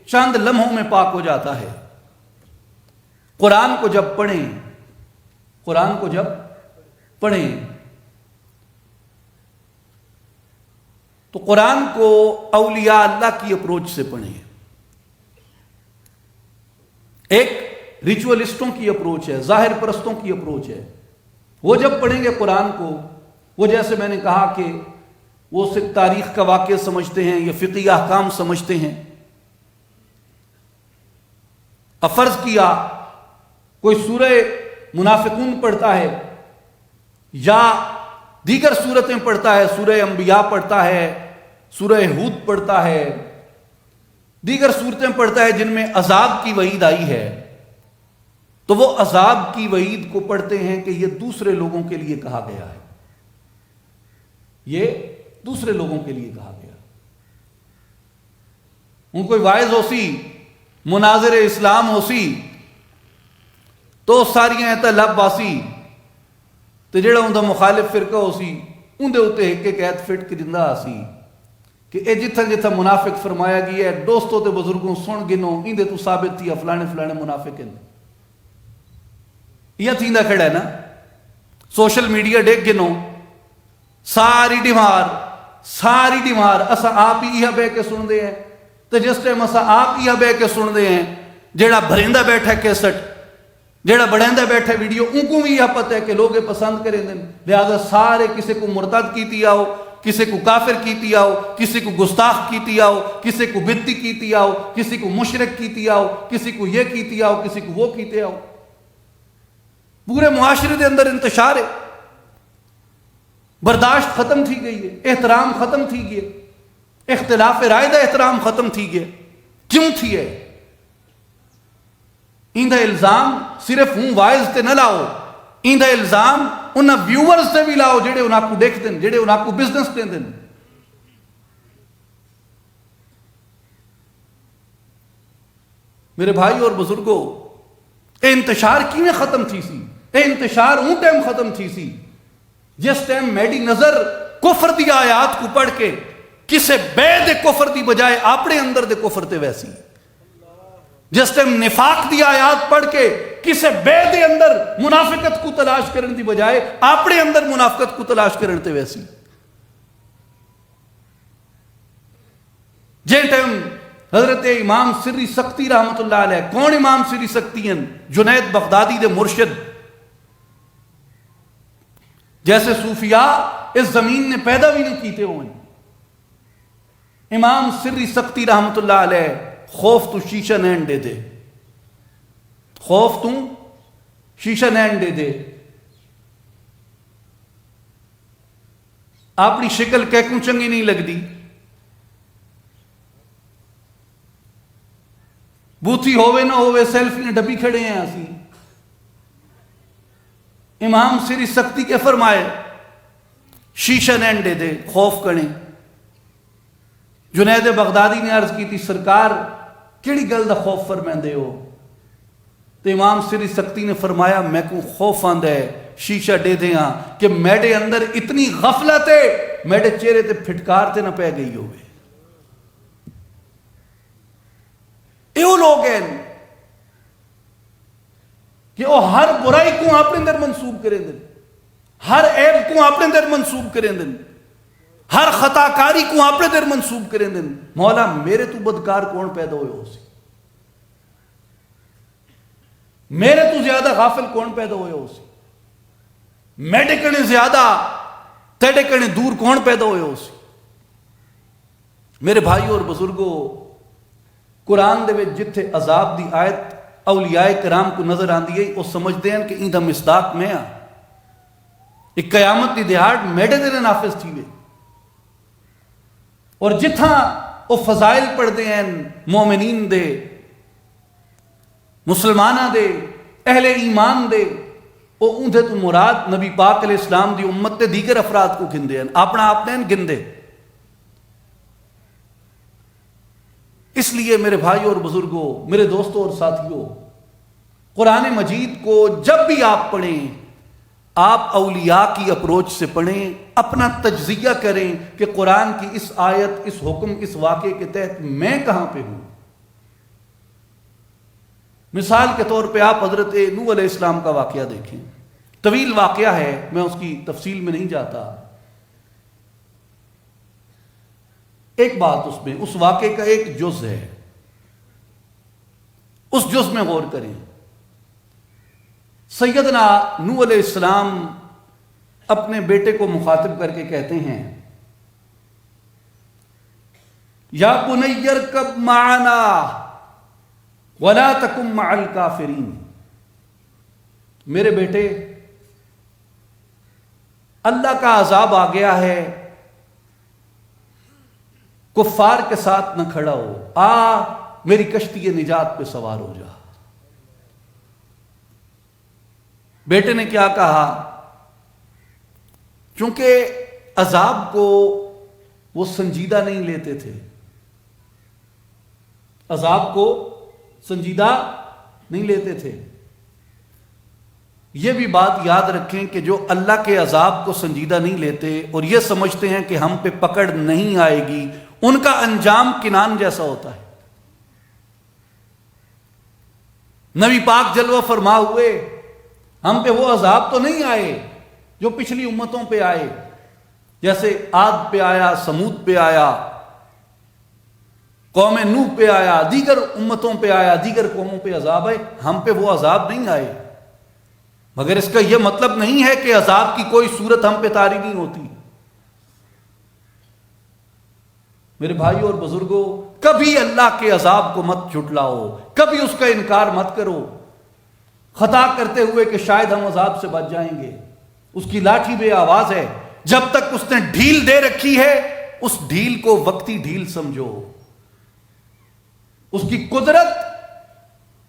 Speaker 4: چند لمحوں میں پاک ہو جاتا ہے۔ قرآن کو جب پڑھیں، قرآن کو جب پڑھیں تو قرآن کو اولیاء اللہ کی اپروچ سے پڑھیں۔ ایک ریچولسٹوں کی اپروچ ہے، ظاہر پرستوں کی اپروچ ہے۔ وہ جب پڑھیں گے قرآن کو، وہ جیسے میں نے کہا کہ وہ صرف تاریخ کا واقعہ سمجھتے ہیں یا فقہی احکام سمجھتے ہیں۔ اب فرض کیا کوئی سورہ منافقون پڑھتا ہے یا دیگر سورتیں پڑھتا ہے، سورہ انبیاء پڑھتا ہے، سورہ ہود پڑھتا ہے، دیگر سورتیں پڑھتا ہے جن میں عذاب کی وعید آئی ہے، تو وہ عذاب کی وعید کو پڑھتے ہیں کہ یہ دوسرے لوگوں کے لیے کہا گیا ہے، یہ دوسرے لوگوں کے لیے کہا گیا۔ ان کوئی واعظ ہو سی، مناظر اسلام ہو سی تو ساریاں ایتا لب باسی، تو جڑا ان دا مخالف فرقہ ہو سی ان دے ہوتے ایک ایک ایت فٹ کے جندہ آسی کہ اے جتھا جتھا منافق فرمایا گیا ہے، دوستوں تے بزرگوں سن گنو ان دے تو ثابت تھی فلانے فلانے منافق ہیں۔ یہ تھیندا کھڑا ہے نا، سوشل میڈیا ڈیک گنو ساری ڈیمار اسا آپ ہی بے کے سن دے ہیں، تو جس ٹائم اسا آپ ہی بے کے سن دے ہیں، جیڑا بھریندہ بیٹھا کیسٹ، جیڑا بڑھیندہ بیٹھا ویڈیو، ان کو بھی یہ پتہ ہے کہ لوگ پسند کریں دیں، لہذا سارے کسی کو مرتد کیتی آؤ، کسی کو کافر کیتی آؤ، کسی کو گستاخ کیتی آؤ، کسی کو بدتی کیتی آؤ، کسی کو مشرک کیتی آؤ، کسی کو یہ کیتی آؤ، کسی کو وہ کیتے آؤ، پورے معاشرے دے اندر انتشار ہے۔ برداشت ختم تھی گئی ہے، احترام ختم تھی گئے، اختلاف رائے دا احترام ختم تھی گئے۔ کیوں تھی ہے؟ اندہ الزام صرف ہوں وائز تے نہ لاؤ، ایندا الزام انہاں ویورز سے بھی لاؤ جڑے انہاں کو دیکھ دن، جڑے انہاں کو بزنس دے دن۔ میرے بھائی اور بزرگوں، اے انتشار کیویں ختم تھی سی؟ اے انتشار اون ٹائم ختم تھی سی جس ٹائم میڈی نظر کفر دی آیات کو پڑھ کے کسے بے دے کفر دی بجائے اپنے اندر دے کفر تے ویسی، جس ٹائم نفاق دی آیات پڑھ کے کسے بے دے اندر منافقت کو تلاش کرن دی بجائے اپنے اندر منافقت کو تلاش کرن تے ویسی، جے ٹائم حضرت امام سری سختی رحمت اللہ علیہ، کون امام سری سختی ہیں؟ جنید بغدادی دے مرشد، جیسے صوفیاء اس زمین نے پیدا بھی نہیں کیتے ہوئے۔ امام سری سختی رحمت اللہ علیہ خوف تو شیشہ نین دے دے، خوف تو شیشہ نین دے دے، اپنی شکل کیکوں چنگی نہیں لگ دی، بوتھی ہوئے نہ ہوئے سیلفی نے ڈبی کھڑے ہیں اسی۔ امام سری سختی کے فرمائے شیشہ نین دے دے، خوف کریں۔ جنید بغدادی نے عرض کی تھی سرکار کیڑی گل دا خوف فرمائندے ہو؟ تو امام سری سختی نے فرمایا میں کو خوف آندا ہے شیشہ دے دے ہاں کہ میرے اندر اتنی غفلت ہے میرے چہرے تے پھٹکار تے نہ پہ گئی ہوئے۔ ایو لوگ ہیں کہ وہ ہر برائی کو اپنے اندر منسوب کریں دن، ہر عیب کو اپنے اندر منسوب کریں دن، ہر خطا کاری کو اپنے اندر منسوب کریں دن۔ مولا میرے تو بدکار کون پیدا ہوئے ہو سی؟ میرے تو زیادہ غافل کون پیدا ہوئے ہو سی؟ میڈے کنے زیادہ تیڑے کنے دور کون پیدا ہوئے ہو سی؟ میرے بھائی اور بزرگوں، قرآن دے وچ جتھے عذاب دی آیت اولیاء کرام کو نظر آندی ہے وہ سمجھتے ہیں کہ این دا مصداق میں آ، ایک قیامت دی دہاڑ میڈے دے نافذ تھی وے، اور جتھاں وہ فضائل پڑھتے ہیں مومنین دے، مسلمانہ دے، اہل ایمان دے، وہ اندھے تو مراد نبی پاک علیہ السلام دی امت دے دیگر افراد کو گندے ہیں، اپنا آپ نے گندے۔ اس لیے میرے بھائی اور بزرگوں، میرے دوستوں اور ساتھیوں، قرآن مجید کو جب بھی آپ پڑھیں آپ اولیاء کی اپروچ سے پڑھیں، اپنا تجزیہ کریں کہ قرآن کی اس آیت، اس حکم، اس واقعے کے تحت میں کہاں پہ ہوں۔ مثال کے طور پہ آپ حضرت نوح علیہ السلام کا واقعہ دیکھیں، طویل واقعہ ہے، میں اس کی تفصیل میں نہیں جاتا۔ ایک بات اس میں، اس واقعے کا ایک جز ہے، اس جز میں غور کریں۔ سیدنا نوح علیہ السلام اپنے بیٹے کو مخاطب کر کے کہتے ہیں یا بنی ارکب معنا ولا تکن مع الکافرین، میرے بیٹے اللہ کا عذاب آ گیا ہے، کفار کے ساتھ نہ کھڑا ہو، آ میری کشتی نجات پہ سوار ہو جا۔ بیٹے نے کیا کہا؟ چونکہ عذاب کو وہ سنجیدہ نہیں لیتے تھے، عذاب کو سنجیدہ نہیں لیتے تھے۔ یہ بھی بات یاد رکھیں کہ جو اللہ کے عذاب کو سنجیدہ نہیں لیتے اور یہ سمجھتے ہیں کہ ہم پہ پکڑ نہیں آئے گی، ان کا انجام کنان جیسا ہوتا ہے۔ نبی پاک جلوہ فرما ہوئے، ہم پہ وہ عذاب تو نہیں آئے جو پچھلی امتوں پہ آئے، جیسے عاد پہ آیا، سمود پہ آیا، قوم نوح پہ آیا، دیگر امتوں پہ آیا، دیگر قوموں پہ عذاب آئے، ہم پہ وہ عذاب نہیں آئے۔ مگر اس کا یہ مطلب نہیں ہے کہ عذاب کی کوئی صورت ہم پہ طاری نہیں ہوتی۔ میرے بھائی اور بزرگوں، کبھی اللہ کے عذاب کو مت جھٹلاؤ، کبھی اس کا انکار مت کرو، خطا کرتے ہوئے کہ شاید ہم عذاب سے بچ جائیں گے۔ اس کی لاٹھی بے آواز ہے، جب تک اس نے ڈھیل دے رکھی ہے اس ڈھیل کو وقتی ڈھیل سمجھو، اس کی قدرت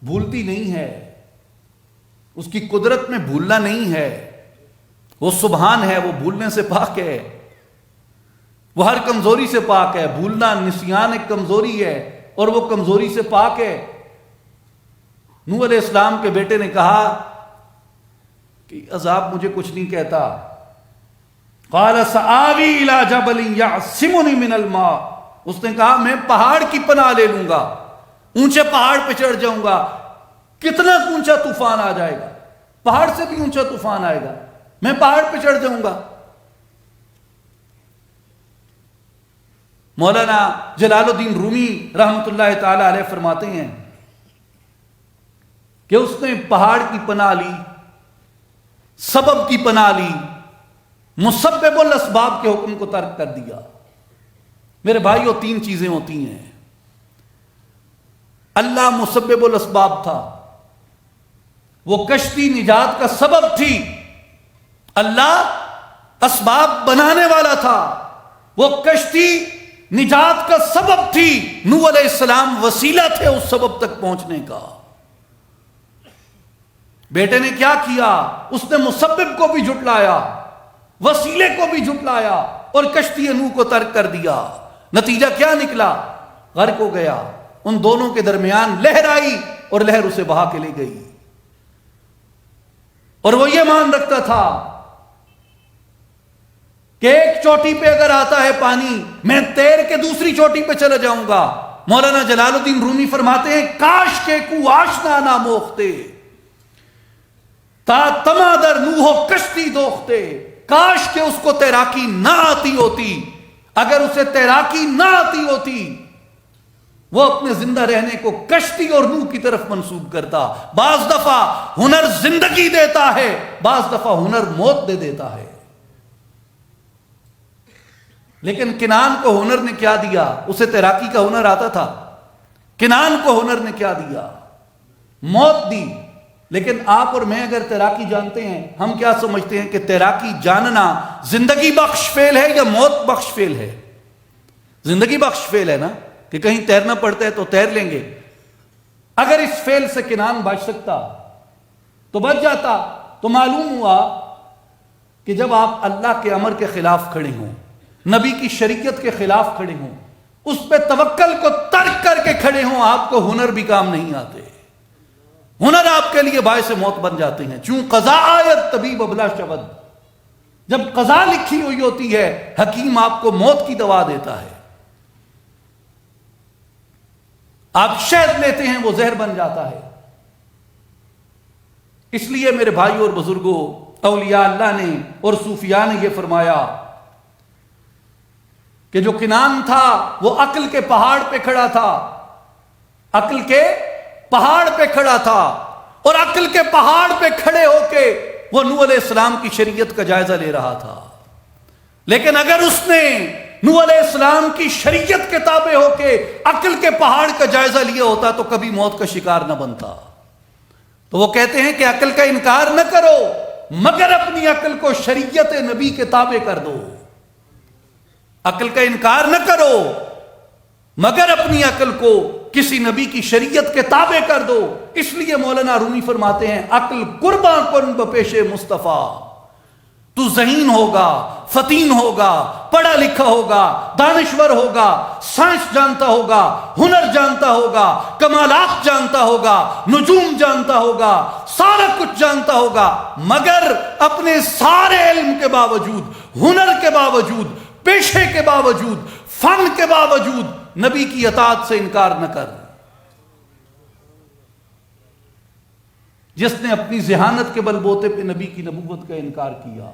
Speaker 4: بھولتی نہیں ہے، اس کی قدرت میں بھولنا نہیں ہے، وہ سبحان ہے، وہ بھولنے سے پاک ہے، وہ ہر کمزوری سے پاک ہے۔ بھولنا نسیان ایک کمزوری ہے اور وہ کمزوری سے پاک ہے۔ نوح علیہ السلام کے بیٹے نے کہا کہ عذاب مجھے کچھ نہیں کہتا، قال سآوی الی جبل یعصمنی من الماء، اس نے کہا میں پہاڑ کی پناہ لے لوں گا، اونچے پہاڑ پہ چڑھ جاؤں گا، کتنا اونچا طوفان آ جائے گا، پہاڑ سے بھی اونچا طوفان آئے گا، میں پہاڑ پہ چڑھ جاؤں گا۔ مولانا جلال الدین رومی رحمت اللہ تعالی علیہ فرماتے ہیں کہ اس نے پہاڑ کی پناہ لی، سبب کی پناہ لی، مسبب الاسباب کے حکم کو ترک کر دیا۔ میرے بھائیو، تین چیزیں ہوتی ہیں۔ اللہ مسبب الاسباب تھا، وہ کشتی نجات کا سبب تھی، اللہ اسباب بنانے والا تھا، وہ کشتی نجات کا سبب تھی، نوح علیہ السلام وسیلہ تھے اس سبب تک پہنچنے کا۔ بیٹے نے کیا کیا؟ اس نے مسبب کو بھی جھٹلایا، وسیلے کو بھی جھٹلایا اور کشتی نوح کو ترک کر دیا۔ نتیجہ کیا نکلا؟ غرق ہو گیا۔ ان دونوں کے درمیان لہر آئی اور لہر اسے بہا کے لے گئی۔ اور وہ یہ مان رکھتا تھا کہ ایک چوٹی پہ اگر آتا ہے پانی، میں تیر کے دوسری چوٹی پہ چلا جاؤں گا۔ مولانا جلال الدین رومی فرماتے ہیں کاش کے کو آشنا نہ موختے تا تمادر نوح کشتی دوختے، کاش کہ اس کو تیراکی نہ آتی ہوتی۔ اگر اسے تیراکی نہ آتی ہوتی وہ اپنے زندہ رہنے کو کشتی اور نوح کی طرف منسوب کرتا۔ بعض دفعہ ہنر زندگی دیتا ہے، بعض دفعہ ہنر موت دے دیتا ہے۔ لیکن کنعان کو ہنر نے کیا دیا؟ اسے تیراکی کا ہنر آتا تھا۔ کنعان کو ہنر نے کیا دیا؟ موت دی۔ لیکن آپ اور میں اگر تیراکی جانتے ہیں، ہم کیا سمجھتے ہیں کہ تیراکی جاننا زندگی بخش فعل ہے یا موت بخش فعل ہے؟ زندگی بخش فعل ہے نا، کہ کہیں تیرنا پڑتا ہے تو تیر لیں گے۔ اگر اس فعل سے کنعان بچ سکتا تو بچ جاتا۔ تو معلوم ہوا کہ جب آپ اللہ کے امر کے خلاف کھڑے ہوں، نبی کی شریعت کے خلاف کھڑے ہوں، اس پہ توکل کو ترک کر کے کھڑے ہوں، آپ کو ہنر بھی کام نہیں آتے۔ ہنر آپ کے لیے باعث موت بن جاتے ہیں۔ چون قضا آیت طبیب ابلا شبد، جب قضا لکھی ہوئی ہوتی ہے حکیم آپ کو موت کی دوا دیتا ہے۔ آپ شہد لیتے ہیں وہ زہر بن جاتا ہے۔ اس لیے میرے بھائیوں اور بزرگوں، اولیاء اللہ نے اور صوفیاء نے یہ فرمایا کہ جو کنعان تھا وہ عقل کے پہاڑ پہ کھڑا تھا، عقل کے پہاڑ پہ کھڑا تھا، اور عقل کے پہاڑ پہ کھڑے ہو کے وہ نوح علیہ السلام کی شریعت کا جائزہ لے رہا تھا۔ لیکن اگر اس نے نوح علیہ السلام کی شریعت کے تابع ہو کے عقل کے پہاڑ کا جائزہ لیا ہوتا تو کبھی موت کا شکار نہ بنتا۔ تو وہ کہتے ہیں کہ عقل کا انکار نہ کرو مگر اپنی عقل کو شریعت نبی کے تابع کر دو۔ عقل کا انکار نہ کرو مگر اپنی عقل کو کسی نبی کی شریعت کے تابع کر دو۔ اس لیے مولانا رومی فرماتے ہیں عقل قرباں کن بپیش مصطفیٰ، تو ذہین ہوگا، فتین ہوگا، پڑھا لکھا ہوگا، دانشور ہوگا، سائنس جانتا ہوگا، ہنر جانتا ہوگا، کمالات جانتا ہوگا، نجوم جانتا ہوگا، سارا کچھ جانتا ہوگا، مگر اپنے سارے علم کے باوجود، ہنر کے باوجود، پیشے کے باوجود، فن کے باوجود نبی کی اطاعت سے انکار نہ کر۔ جس نے اپنی ذہانت کے بل بوتے پہ نبی کی نبوت کا انکار کیا،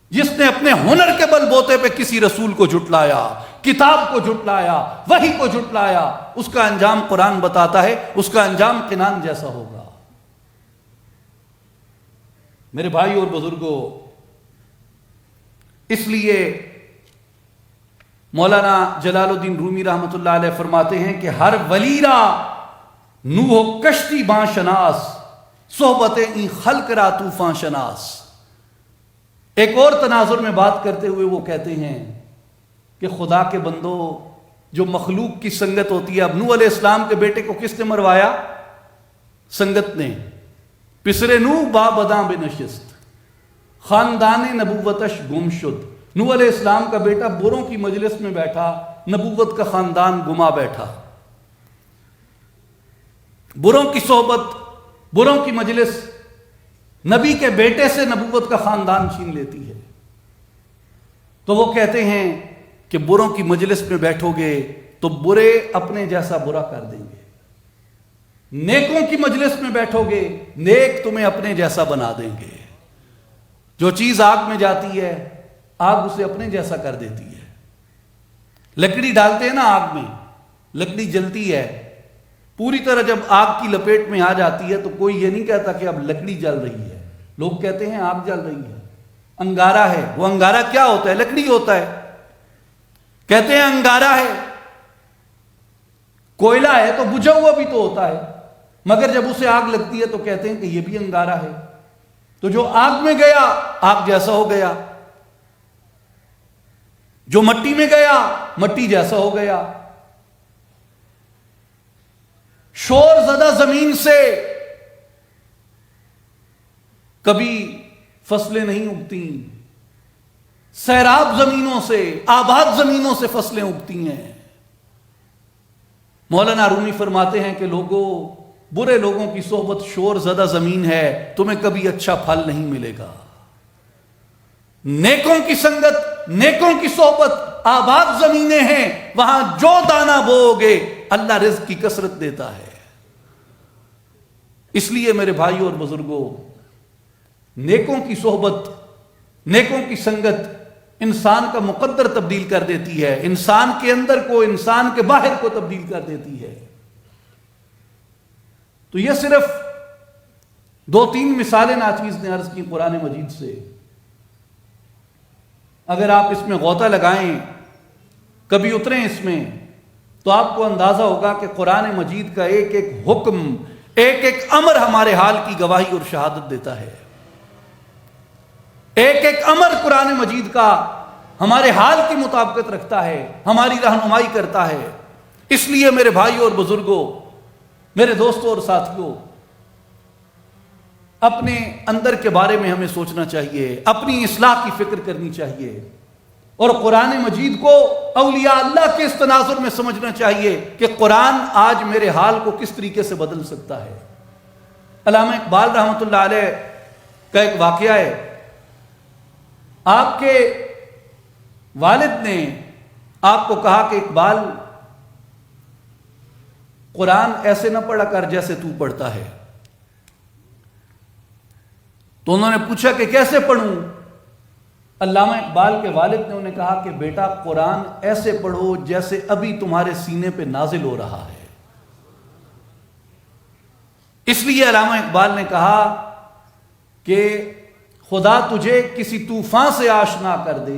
Speaker 4: جس نے اپنے ہنر کے بل بوتے پہ کسی رسول کو جھٹلایا، کتاب کو جھٹلایا، وحی کو جھٹلایا، اس کا انجام قرآن بتاتا ہے، اس کا انجام کنعان جیسا ہوگا۔ میرے بھائی اور بزرگوں، اس لیے مولانا جلال الدین رومی رحمت اللہ علیہ فرماتے ہیں کہ ہر ولی را نوح کشتی باں شناس، صحبت این خلق را طوفان شناس۔ ایک اور تناظر میں بات کرتے ہوئے وہ کہتے ہیں کہ خدا کے بندو، جو مخلوق کی سنگت ہوتی ہے، اب نوح علیہ السلام کے بیٹے کو کس نے مروایا؟ سنگت نے۔ پسر نو با بداں بنشست خاندان نبوتش گم شد. نوح علیہ السلام کا بیٹا بروں کی مجلس میں بیٹھا، نبوت کا خاندان گما بیٹھا. بروں کی صحبت، بروں کی مجلس نبی کے بیٹے سے نبوت کا خاندان چھین لیتی ہے. تو وہ کہتے ہیں کہ بروں کی مجلس میں بیٹھو گے تو برے اپنے جیسا برا کر دیں گے، نیکوں کی مجلس میں بیٹھو گے نیک تمہیں اپنے جیسا بنا دیں گے. جو چیز آگ میں جاتی ہے آگ اسے اپنے جیسا کر دیتی ہے. لکڑی ڈالتے ہیں نا آگ میں، لکڑی جلتی ہے، پوری طرح جب آگ کی لپیٹ میں آ جاتی ہے تو کوئی یہ نہیں کہتا کہ اب لکڑی جل رہی ہے، لوگ کہتے ہیں آگ جل رہی ہے. انگارہ ہے، وہ انگارہ کیا ہوتا ہے؟ لکڑی ہوتا ہے. کہتے ہیں انگارہ ہے. کوئلہ ہے تو بجھا ہوا بھی تو ہوتا ہے، مگر جب اسے آگ لگتی ہے تو کہتے ہیں کہ یہ بھی انگارہ ہے. تو جو آگ میں گیا آگ جیسا ہو گیا، جو مٹی میں گیا مٹی جیسا ہو گیا. شور زدہ زمین سے کبھی فصلیں نہیں اگتی، سیراب زمینوں سے، آباد زمینوں سے فصلیں اگتی ہیں. مولانا رومی فرماتے ہیں کہ لوگوں، برے لوگوں کی صحبت شور زدہ زمین ہے، تمہیں کبھی اچھا پھل نہیں ملے گا. نیکوں کی سنگت، نیکوں کی صحبت آباد زمینیں ہیں، وہاں جو دانہ بوؤ گے اللہ رزق کی کثرت دیتا ہے. اس لیے میرے بھائیوں اور بزرگوں، نیکوں کی صحبت، نیکوں کی سنگت انسان کا مقدر تبدیل کر دیتی ہے، انسان کے اندر کو، انسان کے باہر کو تبدیل کر دیتی ہے. تو یہ صرف 2-3 مثالیں ناچیز نے عرض کی قرآن مجید سے. اگر آپ اس میں غوطہ لگائیں، کبھی اتریں اس میں، تو آپ کو اندازہ ہوگا کہ قرآن مجید کا ایک ایک حکم، ایک ایک امر ہمارے حال کی گواہی اور شہادت دیتا ہے. ایک ایک امر قرآن مجید کا ہمارے حال کی مطابقت رکھتا ہے، ہماری رہنمائی کرتا ہے. اس لیے میرے بھائیوں اور بزرگوں، میرے دوستوں اور ساتھیوں، اپنے اندر کے بارے میں ہمیں سوچنا چاہیے، اپنی اصلاح کی فکر کرنی چاہیے، اور قرآن مجید کو اولیاء اللہ کے اس تناظر میں سمجھنا چاہیے کہ قرآن آج میرے حال کو کس طریقے سے بدل سکتا ہے. علامہ اقبال رحمۃ اللہ علیہ کا ایک واقعہ ہے. آپ کے والد نے آپ کو کہا کہ اقبال، قرآن ایسے نہ پڑھا کر جیسے تو پڑھتا ہے. تو انہوں نے پوچھا کہ کیسے پڑھوں؟ علامہ اقبال کے والد نے انہیں کہا کہ بیٹا، قرآن ایسے پڑھو جیسے ابھی تمہارے سینے پہ نازل ہو رہا ہے. اس لیے علامہ اقبال نے کہا کہ خدا تجھے کسی طوفان سے آشنا کر دے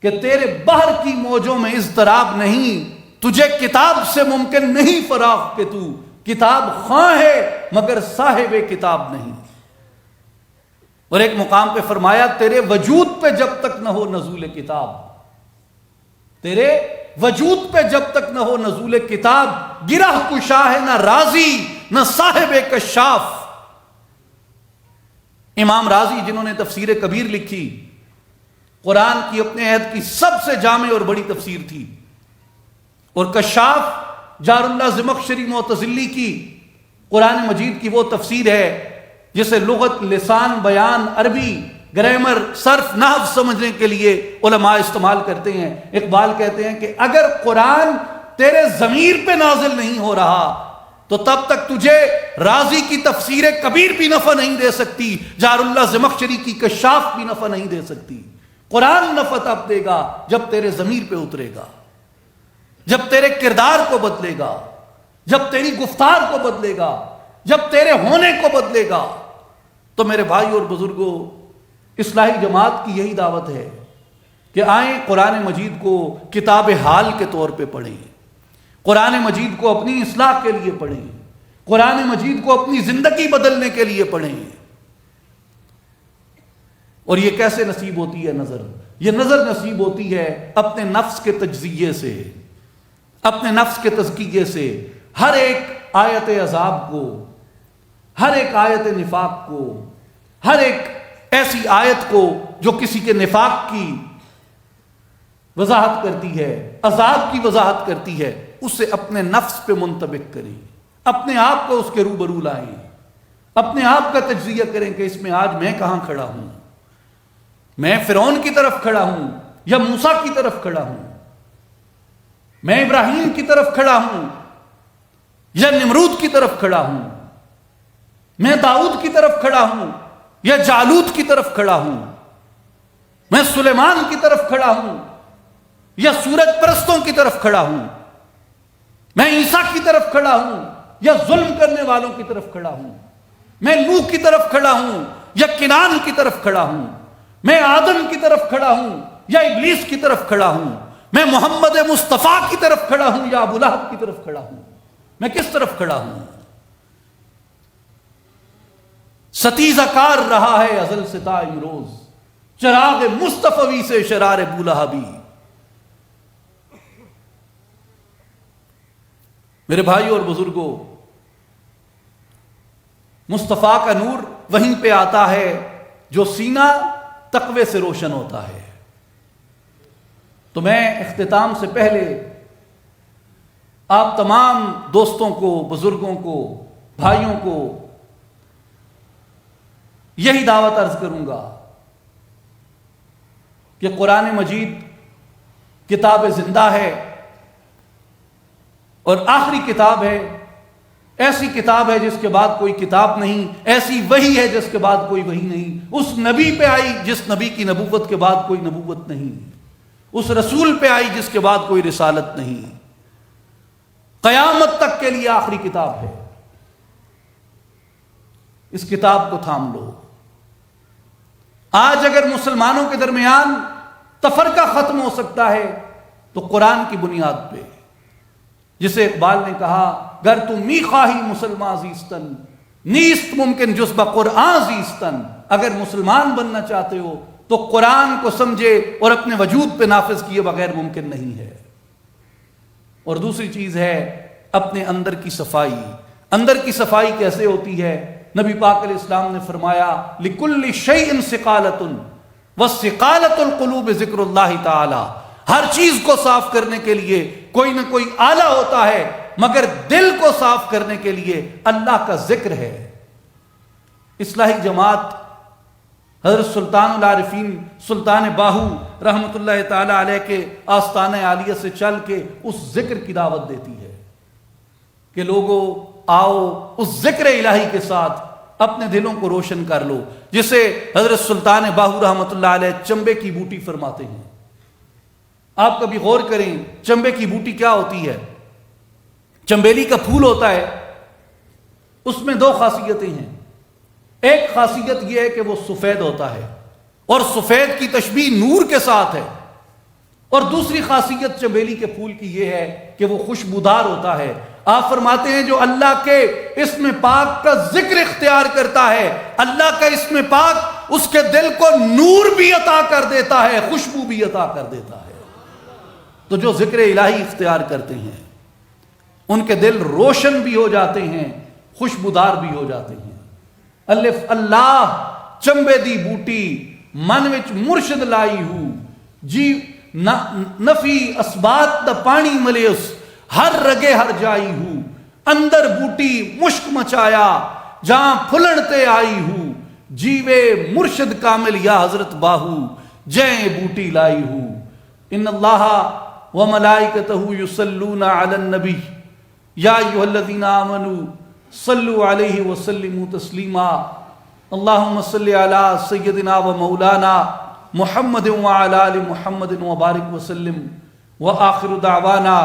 Speaker 4: کہ تیرے بحر کی موجوں میں اضطراب نہیں، تجھے کتاب سے ممکن نہیں فراغ کہ تو کتاب خواں ہے مگر صاحب کتاب نہیں. اور ایک مقام پہ فرمایا، تیرے وجود پہ جب تک نہ ہو نزول کتاب، تیرے وجود پہ جب تک نہ ہو نزول کتاب، گرہ کشا ہے نہ رازی نہ صاحب کشاف. امام رازی جنہوں نے تفسیر کبیر لکھی، قرآن کی اپنے عہد کی سب سے جامع اور بڑی تفسیر تھی، اور کشاف جار اللہ زمخشری معتزلی کی قرآن مجید کی وہ تفسیر ہے جسے لغت، لسان، بیان، عربی، گرامر، صرف، نحو سمجھنے کے لیے علماء استعمال کرتے ہیں. اقبال کہتے ہیں کہ اگر قرآن تیرے ضمیر پہ نازل نہیں ہو رہا تو تب تک تجھے رازی کی تفسیر کبیر بھی نفع نہیں دے سکتی، جار اللہ زمخشری کی کشاف بھی نفع نہیں دے سکتی. قرآن نفع تب دے گا جب تیرے ضمیر پہ اترے گا، جب تیرے کردار کو بدلے گا، جب تیری گفتار کو بدلے گا، جب تیرے ہونے کو بدلے گا. تو میرے بھائی اور بزرگوں، اصلاحی جماعت کی یہی دعوت ہے کہ آئیں قرآن مجید کو کتاب حال کے طور پہ پڑھیں، قرآن مجید کو اپنی اصلاح کے لیے پڑھیں، قرآن مجید کو اپنی زندگی بدلنے کے لیے پڑھیں. اور یہ کیسے نصیب ہوتی ہے نظر؟ یہ نظر نصیب ہوتی ہے اپنے نفس کے تجزیے سے، اپنے نفس کے تزکیے سے. ہر ایک آیت عذاب کو، ہر ایک آیت نفاق کو، ہر ایک ایسی آیت کو جو کسی کے نفاق کی وضاحت کرتی ہے، عذاب کی وضاحت کرتی ہے، اسے اپنے نفس پہ منطبق کریں، اپنے آپ کو اس کے روبرو لائیں، اپنے آپ کا تجزیہ کریں کہ اس میں آج میں کہاں کھڑا ہوں، میں فرعون کی طرف کھڑا ہوں یا موسیٰ کی طرف کھڑا ہوں، میں ابراہیم کی طرف کھڑا ہوں یا نمرود کی طرف کھڑا ہوں، میں داؤد کی طرف کھڑا ہوں یا جالوت کی طرف کھڑا ہوں، میں سلیمان کی طرف کھڑا ہوں یا سورج پرستوں کی طرف کھڑا ہوں، میں عیسیٰ کی طرف کھڑا ہوں یا ظلم کرنے والوں کی طرف کھڑا ہوں، میں نوح کی طرف کھڑا ہوں یا کنعان کی طرف کھڑا ہوں، میں آدم کی طرف کھڑا ہوں یا ابلیس کی طرف کھڑا ہوں، میں محمد مصطفیٰ کی طرف کھڑا ہوں یا ابو لہب کی طرف کھڑا ہوں، میں کس طرف کھڑا ہوں؟ ستیزہ کار رہا ہے ازل سے تا امروز، چراغ مصطفی سے شرار بولہبی۔ میرے بھائیوں اور بزرگوں، مصطفیٰ کا نور وہیں پہ آتا ہے جو سینہ تقوی سے روشن ہوتا ہے۔ تو میں اختتام سے پہلے آپ تمام دوستوں کو، بزرگوں کو، بھائیوں کو یہی دعوت عرض کروں گا کہ قرآن مجید کتاب زندہ ہے اور آخری کتاب ہے، ایسی کتاب ہے جس کے بعد کوئی کتاب نہیں، ایسی وحی ہے جس کے بعد کوئی وحی نہیں، اس نبی پہ آئی جس نبی کی نبوت کے بعد کوئی نبوت نہیں، اس رسول پہ آئی جس کے بعد کوئی رسالت نہیں، قیامت تک کے لیے آخری کتاب ہے۔ اس کتاب کو تھام لو۔ آج اگر مسلمانوں کے درمیان تفرقہ ختم ہو سکتا ہے تو قرآن کی بنیاد پہ، جسے اقبال نے کہا گر تو می خواہی مسلمان زیستن نیست ممکن جز بقرآن زیستن، اگر مسلمان بننا چاہتے ہو تو قرآن کو سمجھے اور اپنے وجود پہ نافذ کیے بغیر ممکن نہیں ہے۔ اور دوسری چیز ہے اپنے اندر کی صفائی۔ اندر کی صفائی کیسے ہوتی ہے؟ نبی پاک علیہ السلام نے فرمایا لِكُلِّ شَيْءٍ سِقَالَةٌ وَالسِّقَالَةُ الْقُلُوبِ ذِكْرُ اللَّهِ تَعَالَى، ہر چیز کو صاف کرنے کے لیے کوئی نہ کوئی آلہ ہوتا ہے، مگر دل کو صاف کرنے کے لیے اللہ کا ذکر ہے۔ اصلاحی جماعت حضرت سلطان العارفین سلطان باہو رحمت اللہ تعالی علیہ کے آستانہ عالیہ سے چل کے اس ذکر کی دعوت دیتی ہے کہ لوگوں آؤ اس ذکر الہی کے ساتھ اپنے دلوں کو روشن کر لو، جسے حضرت سلطان باہو رحمت اللہ علیہ چمبے کی بوٹی فرماتے ہیں۔ آپ کبھی غور کریں چمبے کی بوٹی کیا ہوتی ہے؟ چمبیلی کا پھول ہوتا ہے، اس میں دو خاصیتیں ہیں۔ ایک خاصیت یہ ہے کہ وہ سفید ہوتا ہے اور سفید کی تشبیہ نور کے ساتھ ہے، اور دوسری خاصیت چمبیلی کے پھول کی یہ ہے کہ وہ خوشبودار ہوتا ہے۔ آپ فرماتے ہیں جو اللہ کے اسم پاک کا ذکر اختیار کرتا ہے، اللہ کا اسم پاک اس کے دل کو نور بھی عطا کر دیتا ہے، خوشبو بھی عطا کر دیتا ہے۔ تو جو ذکر الہی اختیار کرتے ہیں ان کے دل روشن بھی ہو جاتے ہیں، خوشبودار بھی ہو جاتے ہیں۔ الف اللہ چمبے دی بوٹی من وچ مرشد لائی ہو، جی نفی اسبات دا پانی ملے اس ہر رگے ہر جائی ہو، اندر بوٹی مشک مچایا جہاں پھلنتے آئی ہو، جیوے مرشد کامل یا حضرت باہو جائیں بوٹی لائی ہو۔ ان اللہ وملائکتہ یصلون علی النبی یا ایھا الذین آمنوا صلوا علیہ وسلموا تسلیما۔ اللہم صلی علی سیدنا و مولانا محمد وعلی آل محمد وبارک وسلم، وآخر دعوانا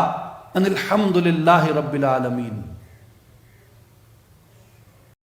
Speaker 4: ان الحمد للہ رب العالمین۔